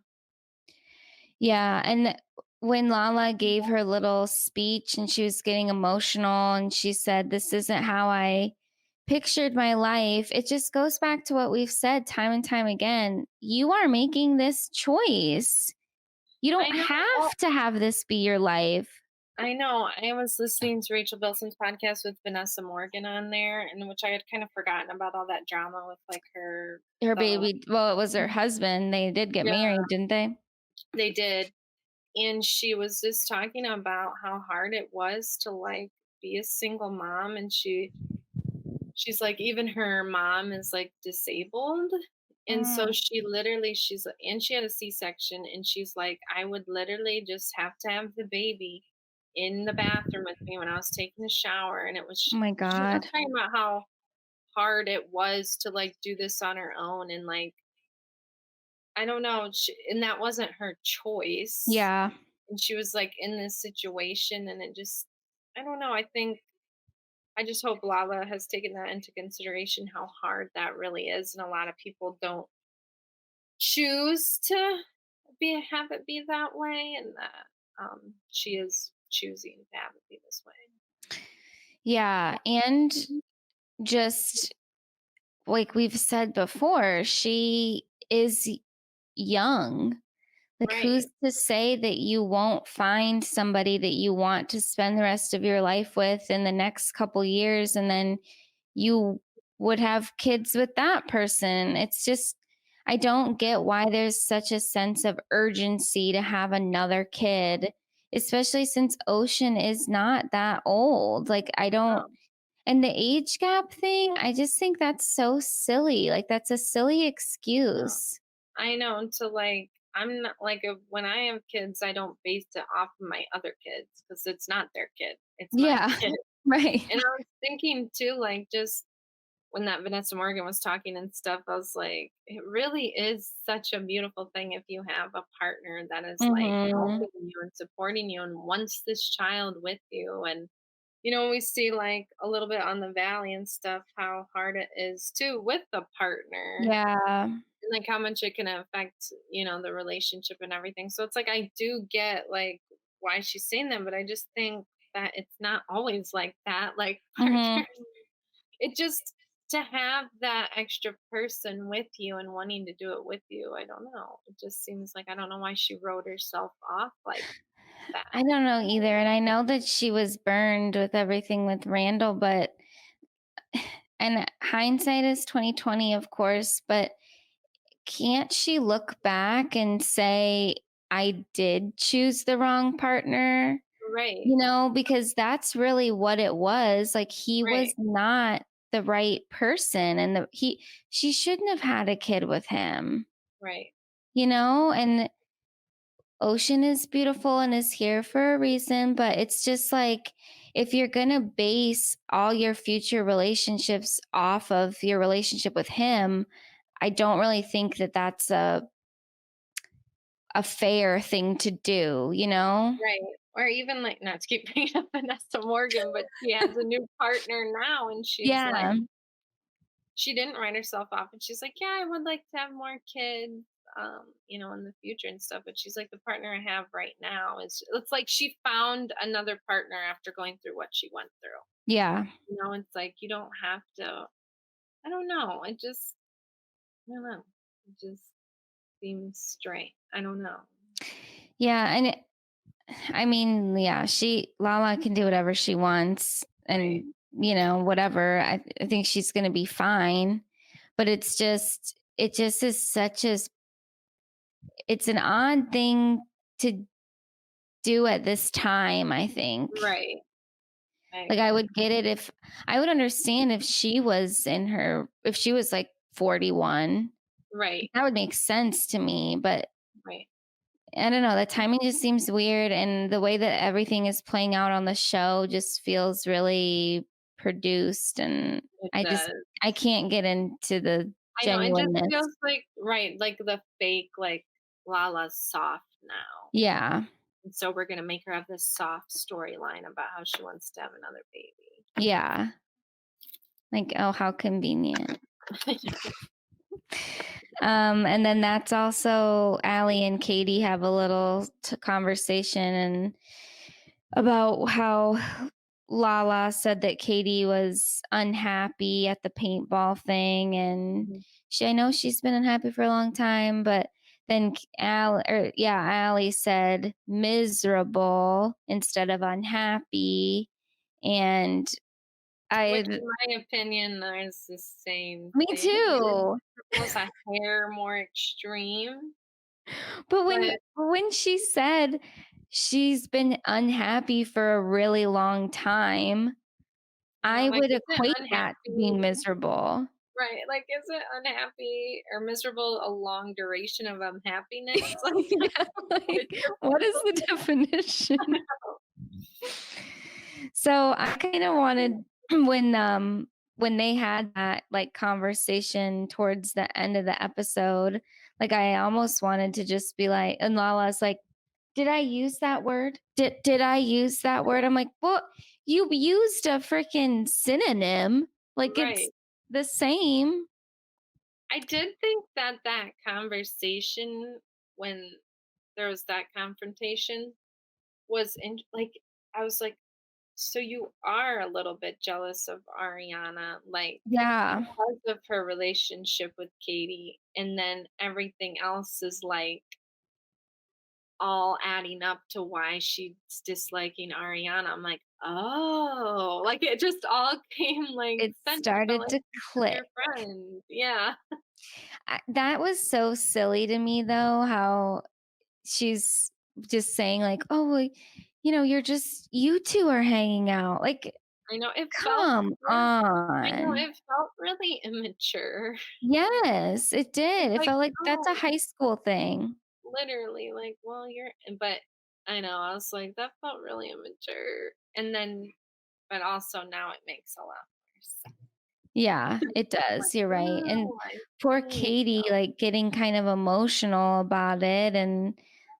Yeah, and when Lala gave her little speech and she was getting emotional and she said, "This isn't how I pictured my life," it just goes back to what we've said time and time again. You are making this choice. You I don't know, well, have to have this be your life. I know, I was listening to Rachel Bilson's podcast with Vanessa Morgan on there, and which I had kind of forgotten about all that drama with, like, her Her the baby well, it was her husband. They did get yeah, married, didn't they? they did. And she was just talking about how hard it was to, like, be a single mom, and she's like, even her mom is, like, disabled, and so Mm, she literally and she had a C-section, and she's like, "I would literally just have to have the baby in the bathroom with me when I was taking a shower," and it was oh my she was god. talking about how hard it was to, like, do this on her own, and, like, I don't know, and that wasn't her choice, Yeah. and she was, like, in this situation, and it just I don't know, I just hope Lala has taken that into consideration, how hard that really is, and a lot of people don't choose to have it be that way, and that she is choosing to have it be this way. Yeah, and just like we've said before, she is young. Like, who's Right. to say that you won't find somebody that you want to spend the rest of your life with in the next couple years, and then you would have kids with that person? It's just, I don't get why there's such a sense of urgency to have another kid, especially since Ocean is not that old. Like, I don't, Um, and the age gap thing, I just think that's so silly. Like, that's a silly no. excuse. I know, to, like, I'm not like, when I have kids, I don't base it off of my other kids because it's not their kid, it's my Yeah, kid. right. And I was thinking too, like, just when that Vanessa Morgan was talking and stuff, I was like, it really is such a beautiful thing if you have a partner that is, like, Mhm. helping you and supporting you and wants this child with you. And, we see, like, a little bit on the valley and stuff, how hard it is too with the partner, Yeah. and, like, how much it can affect, the relationship and everything. So it's like, I do get, like, why she's saying that, but I just think that it's not always like that, like, Mhm. partners. it just to have that extra person with you and wanting to do it with you, I don't know. It just seems like I don't know why she wrote herself off like that. I don't know either, and I know that she was burned with everything with Randall, but and hindsight is 2020, of course, but can't she look back and say, "I did choose the wrong partner?" Right. You know, because that's really what it was, like, he was Right. not the right person, and she shouldn't have had a kid with him, Right. you know, and Ocean is beautiful and is here for a reason, but it's just like if you're going to base all your future relationships off of your relationship with him, I don't really think that that's a fair thing to do, you know? Right. Or even like not to keep bringing up Vanessa Morgan, but she has a new partner now and she's like Yeah. she didn't write herself off and she's like, "Yeah, I would like to have more kids, in the future and stuff." But she's like, "The partner I have right now is," it's like she found another partner after going through what she went through. Yeah. It's like you don't have to. I don't know. I don't know. It just seems strange. I don't know. Yeah, and I mean, yeah, Lala can do whatever she wants Right. and whatever. I think she's going to be fine, but it just is such a it's an odd thing to do at this time, I think. Right. I Like I agree. would get it if I would understand if she was like 41. Right. That would make sense to me, but Right. I don't know, the timing just seems weird and the way that everything is playing out on the show just feels really produced and It I just does. I can't get into the I know. It just genuineness. feels like right, like the fake, like Lala's soft now. Yeah. And so we're gonna make her have this soft storyline about how she wants to have another baby. Yeah. Like, oh, how convenient. And then that's also Allie and Katie have a little conversation and about how Lala said that Katie was unhappy at the paintball thing, and Mhm. I know she's been unhappy for a long time, but then Allie said miserable instead of unhappy, and Which, I, in my opinion, is the same me thing. too. Miserable's a hair more extreme, But but when she said she's been unhappy for a really long time, I like, would is it equate that to being unhappy? miserable. Right, like, is it unhappy or miserable a long duration of unhappiness? Like, Yeah, it's like, just what is the definition? So, I kinda wanted when they had that, like, conversation towards the end of the episode, like, I almost wanted to just be like and Lala's like, "Did I use that word? Did I use that word?" I'm like, "Well, you used a freaking synonym, like, it's right. the same." I did think that that conversation when there was that confrontation was like, I was like, "So you are a little bit jealous of Ariana, like, Yeah. because of her relationship with Katie, and then everything else is, like, all adding up to why she's disliking Ariana." I'm like, "Oh," like, it just all came, like, It sense. It felt started like to she's with click. her friends. Yeah. That was so silly to me though, how she's just saying like, "Oh, well, you 2 are hanging out." Like, I know it felt come really I know on. it felt really immature. Yes, it It's did. It like, felt like that's a "No," high school thing. literally, like, "Well, you're," but I know, I was like, "That felt really immature." And then but also now it makes a lot more sense. Yeah, it Like, does, you're right, and "Oh, I poor see Katie, now." like, getting kind of emotional about it and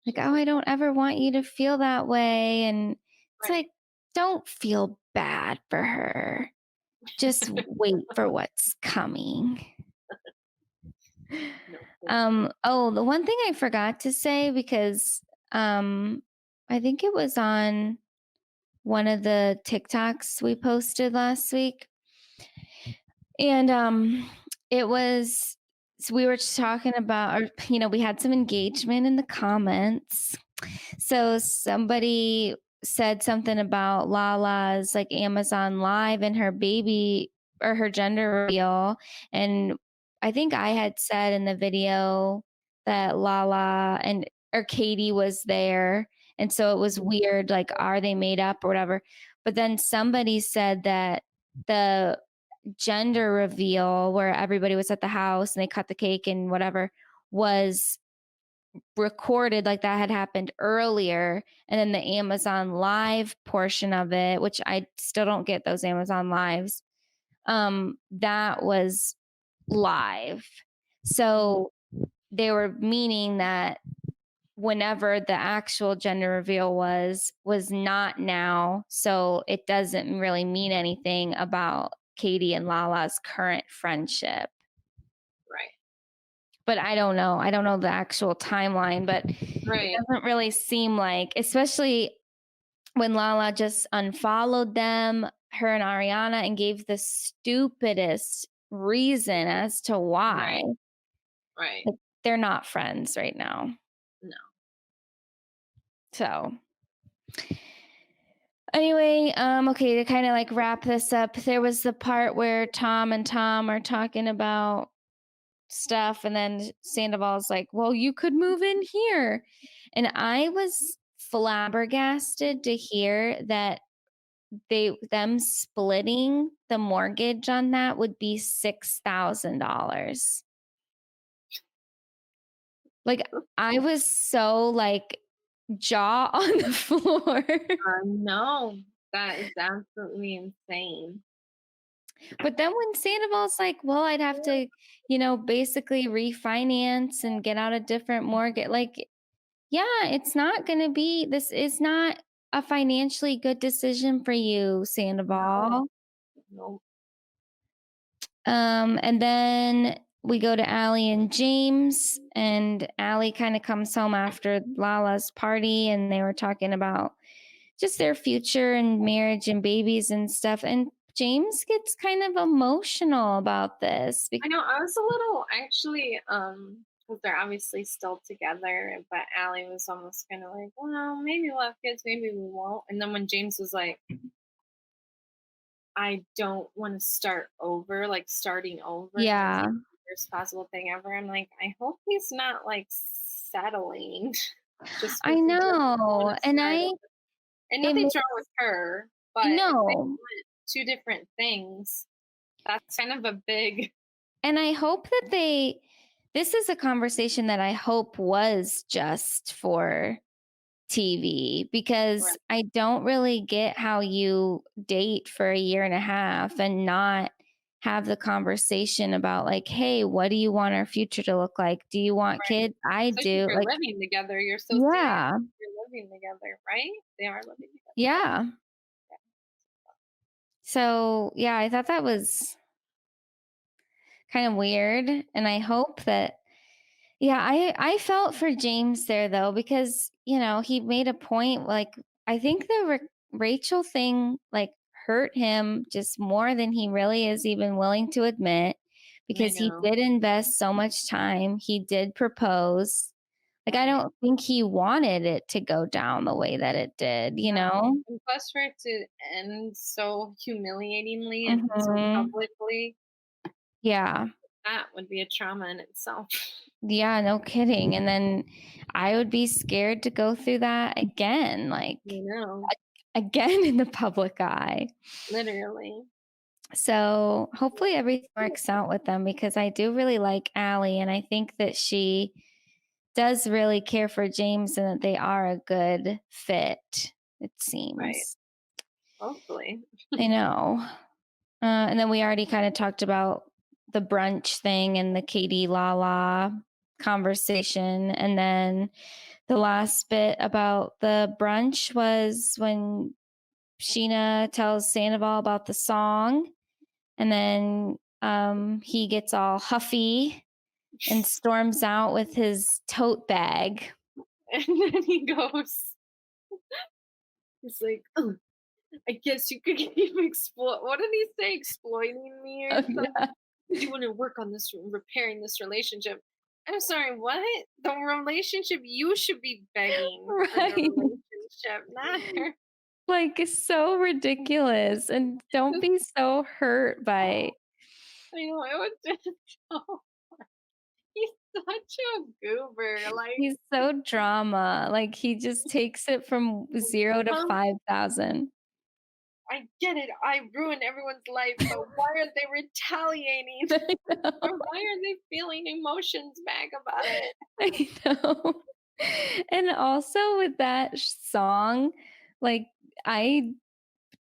like, She's "Oh, like, I don't ever want you to feel that way," and it's right. like, don't feel bad for her. Just wait for what's coming. No kidding. Oh, the one thing I forgot to say because, um, I think it was on one of the TikToks we posted last week. And it was so we were just talking about, or we had some engagement in the comments. So somebody said something about Lala's like Amazon Live and her baby or her gender reveal. And I think I had said in the video that Lala and or Katie was there. And so it was weird, like, are they made up or whatever? But then somebody said that the gender reveal where everybody was at the house and they cut the cake and whatever was recorded, like that had happened earlier, and then the Amazon Live portion of it, which I still don't get those Amazon Lives, that was live. Mhm. So they were meaning that whenever the actual gender reveal was not now, so it doesn't really mean anything about Katie and Lala's current friendship. Right. But I don't know the actual timeline, but it Right. doesn't really seem like, especially when Lala just unfollowed them, her and Ariana, and gave the stupidest reason as to why. Right. Right. Like, they're not friends right now. No. So anyway, okay, to kind of like wrap this up, there was the part where Tom and Tom are talking about stuff, and then Sandoval's like, well, you could move in here. And I was flabbergasted to hear that them splitting the mortgage on that would be $6,000. Like, I was so like jaw on the floor. No, that is absolutely insane. But then when Sandoval's like, well, I'd have to, basically refinance and get out a different mortgage. Like, yeah, this is not a financially good decision for you, No. Sandoval. No. And then we go to Allie and James, and Allie kind of comes home after Lala's party, and they were talking about just their future and marriage and babies and stuff. And James gets kind of emotional about this. I know, I was a little actually, because they're obviously still together, but Allie was almost kind of like, well, maybe we'll have kids, maybe we won't. And then when James was like, I don't want to start over, like starting over is Yeah, the worst possible thing ever. I'm like, I hope he's not like settling just I because he doesn't want know. to start over. And It nothing's wrong makes with her, I but if they know. want two different things, that's kind of a big And I hope that this is a conversation that I hope was just for TV, because right, I don't really get how you date for a year and a half and not have the conversation about like, hey, what do you want our future to look like? Do you want right. kids? I Especially if do. you're Like, living together, you're so serious yeah. if you're living together, right? They are living together. Yeah. So, yeah, I thought that was kind of weird, and I hope that yeah, I felt for James there though, because, he made a point, like I think the Rachel thing like hurt him just more than he really is even willing to admit, I because he know. did invest so much time. He did propose. Like, I Right. don't think he wanted it to go down the way that it did, you No. know? And plus for it to end so humiliatingly and so Mhm. publicly, Yeah. that would be a trauma in itself. Yeah, no kidding. And then I would be scared to go through that again, like You know, again in the public eye. literally. So hopefully everything works out with them, because I do really like Allie, and I think that she does really care for James and that they are a good fit, it Right. seems. Hopefully. I know. And then we already kind of talked about the brunch thing and the Katie Lala conversation. And then the last bit about the brunch was when Sheena tells Sandoval about the song, and then he gets all huffy and storms out with his tote bag. And then he goes, he's like, "Ugh." I guess you could keep what did he say? Exploiting me or Oh, something? yeah. 'Cause you wanna work on this repairing this relationship. I'm sorry, what? The relationship you should be begging for the Right. relationship, not her. Like, it's so ridiculous, and don't be so hurt by I know, it was just so he's such a goober, like, he's so drama, like, he just takes it from 0 to "Mom, 5,000. I get it, I ruined everyone's life, but why are they retaliating? I Or know. why are they feeling emotions back about it?" I know. And also with that song, like, I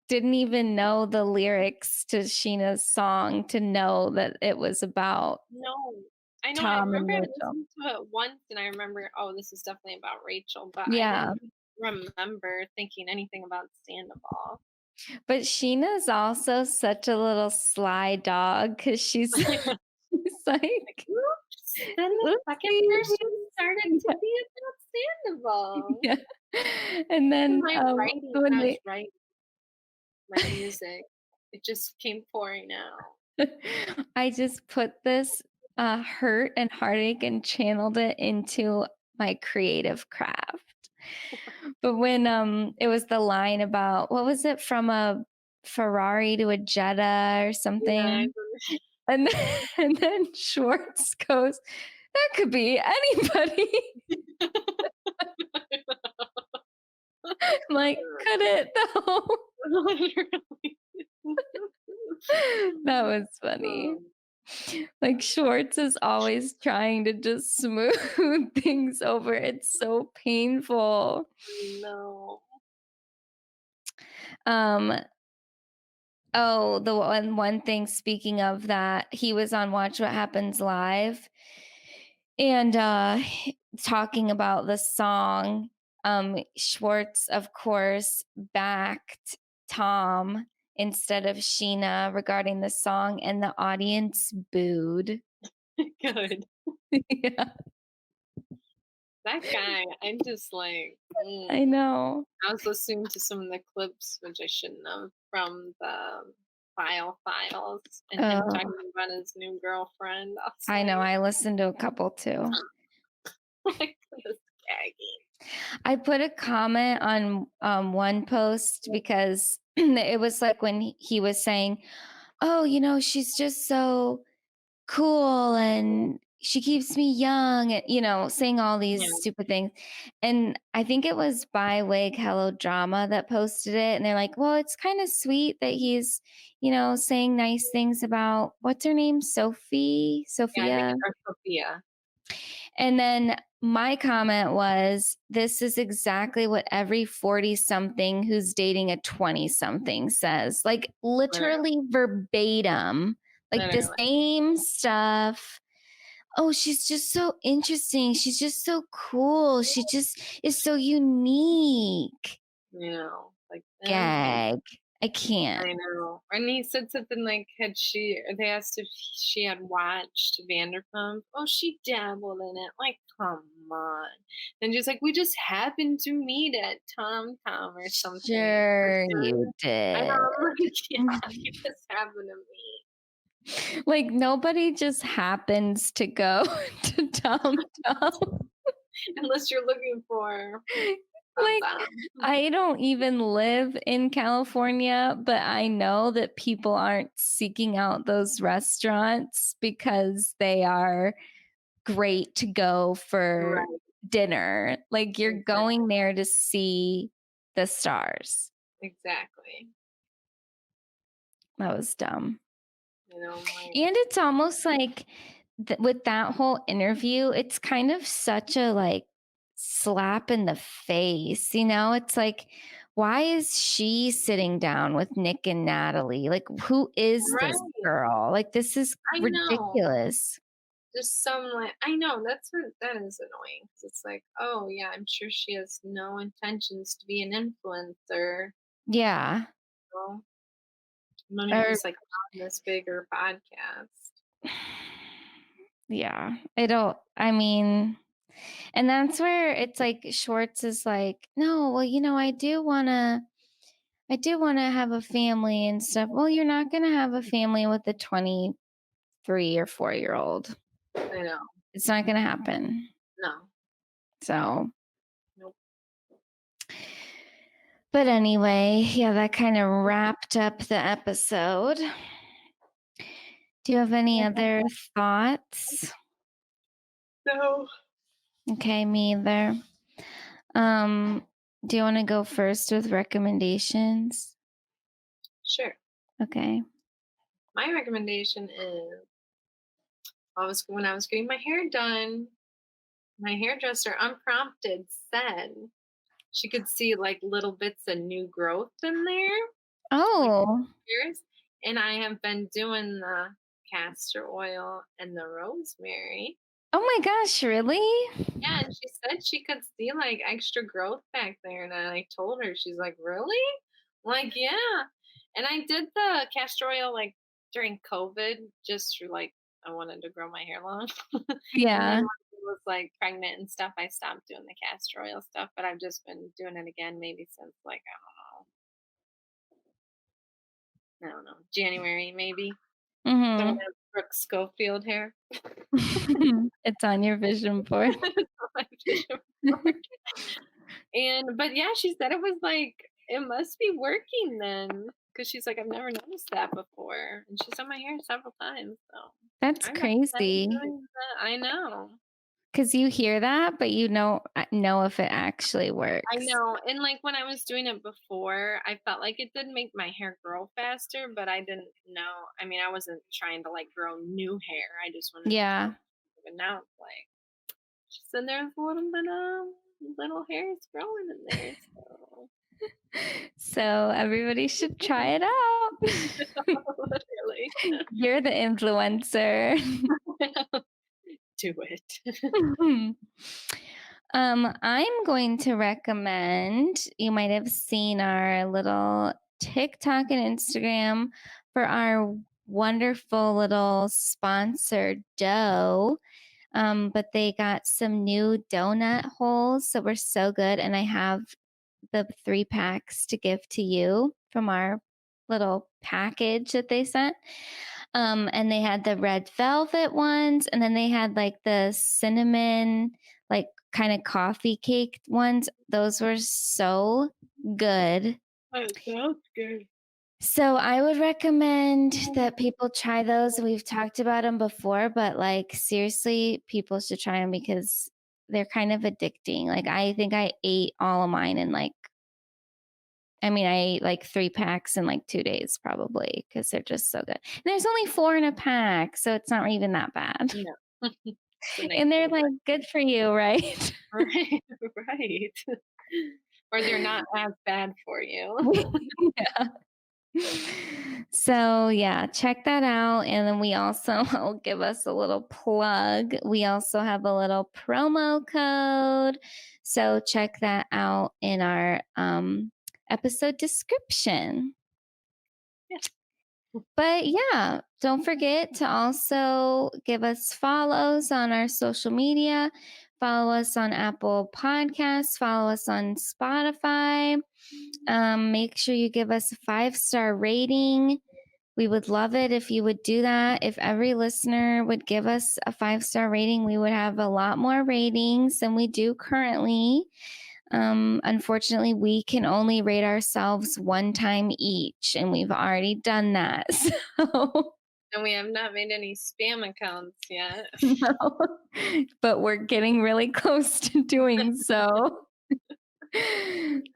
didn't even know the lyrics to Sheena's song to know that it was about No. I know, I Tom and remember I Rachel. listened to it once and I remember, "Oh, this is definitely about Rachel," but I Yeah, didn't remember thinking anything about Sandoval. but Sheena's also such a little sly dog because she's she's Like, like, "Oops," then the second verse "Oopsies." just started to be about Sandoval. Yeah. And In then, my writing, when when I was they writing my music, it just came pouring out. I just put this, hurt and heartache and channeled it into my creative craft. But when, it was the line about what was it? From a Ferrari to a Jetta or Yeah, I something? And then and then Schwartz goes, "That could be anybody." I'm like, "Could it though?" literally. That was funny. Um, Like, Schwartz is always trying to just smooth things over. It's so painful. no. Um, oh, the one thing, speaking of that, he was on Watch What Happens Live, and, talking about the song. Schwartz, of course, backed Tom instead of Sheena regarding the song, and the audience booed. Good. Yeah, That guy, I'm just like, I know. I was listening to some of the clips, which I shouldn't have, from the files and him Oh, talking about his new girlfriend. I was I know, like, I listened to a couple too. like this gagging. I put a comment on, one post because it was like when he was saying, "Oh, she's just so cool and she keeps me young," and, saying all these Yeah, stupid things. And I think it was by Wig Hello Drama that posted it. And they're like, "Well, it's kind of sweet that he's, saying nice things about what's her name? yeah, I think Sophia." it's our Sophia. And then my comment was, "This is exactly what every 40 something who's dating a 20 something says." Like, Literally, literally verbatim, like the literally, same stuff. "Oh, she's just so interesting. She's just so cool. She just is so unique." like, Gag. I can't. I know. And he said something like, they asked if she had watched Vanderpump. Oh, she dabbled in it. Like, come on. And just like, we just happened to meet at Tom Tom or something in Sure you person. And did. I'm like, yeah, you just happened to meet. Like, nobody just happens to go to downtown. Unless you're looking for a Like, bomb. I don't even live in California, but I know that people aren't seeking out those restaurants because they are great to go for Right. dinner. Like, you're Exactly. going there to see the stars. Exactly. That was dumb. I'm like, And it's almost like with that whole interview, it's kind of such a like slap in the face, It's like, why is she sitting down with Nick and Natalie? Like, who is this right. girl? Like, this is I know. ridiculous. Just some like I know that's what that is annoying because it's like, oh yeah, I'm sure she has no intentions to be an influencer. Yeah. Well, not even Or just like on this bigger podcast. yeah. I mean, and that's where it's like Schwartz is like, "No, well, I do want to I do want to have a family and stuff. Well, you're not going to have a family with a 23 or 4-year-old. I know. It's not going to happen. No. So, Nope. but anyway, yeah, that kind of wrapped up the episode. Do you have any other thoughts? No. Okay, me either. Do you want to go first with recommendations? Sure. Okay. My recommendation is when I was getting my hair done, my hairdresser unprompted said she could see like little bits of new growth in there, like Oh, hairs. And I have been doing the castor oil and the rosemary. oh my gosh, really? Yeah, and she said she could see like extra growth back there. And I told her, she's like, really? I'm like, yeah. And I did the castor oil like during COVID, just for like I wanted to grow my hair long. And then Yeah. when I was like pregnant and stuff, I stopped doing the castor oil stuff, but I've just been doing it again maybe since like I don't know, January maybe. So when Mm-hmm. I have Brooke Schofield hair. It's on your vision board. My vision board. And but yeah, she said it was like it must be working then, because she's like, I've never noticed that before. And she's on my hair several times, so That's I recommend crazy. doing that. I know. Because you hear that, but you don't know if it actually I works. know. And like when I was doing it before, I felt like it did make my hair grow faster, but I didn't know. I mean, I wasn't trying to like grow new hair. I just wanted to grow. Yeah. But now it's like she said there's a little bit of little hairs growing in there. So So everybody should try it out. literally. You're the influencer. Do it. I'm going to recommend, you might have seen our little TikTok and Instagram for our wonderful little sponsor dough. But they got some new donut holes that were so good. And I have the 3 packs to give to you from our little package that they sent. And they had the red velvet ones, and then they had like the cinnamon, like kind of coffee cake ones. Those were so good. Oh, sounds good. So I would recommend that people try those. We've talked about them before, but like seriously, people should try them because they're kind of addicting. Like I think I ate all of mine in like, I mean, I ate like 3 packs in like 2 days probably because they're just so good. And there's only 4 in a pack, so it's not even that bad. Yeah. It's a nice And they're little like good for you, right? right, right. Or they're not as bad for you. Yeah. So yeah, check that out. And then we also will give us a little plug. We also have a little promo code. So check that out in our episode description. Yeah. But yeah, don't forget to also give us follows on our social media. Follow us on Apple Podcasts. Follow us on Spotify. Make sure you give us a 5-star rating. We would love it if you would do that. If every listener would give us a 5-star rating, we would have a lot more ratings than we do currently. Unfortunately, we can only rate ourselves 1 time each, and we've already done that. So, And we have not made any spam accounts yet. no. But we're getting really close to doing so.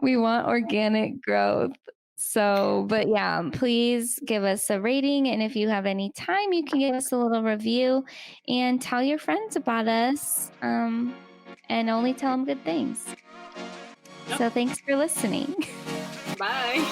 We want organic growth. So, but yeah, please give us a rating. And if you have any time, you can give us a little review and tell your friends about us. And only tell them good things. Yep. So, thanks for listening. Bye.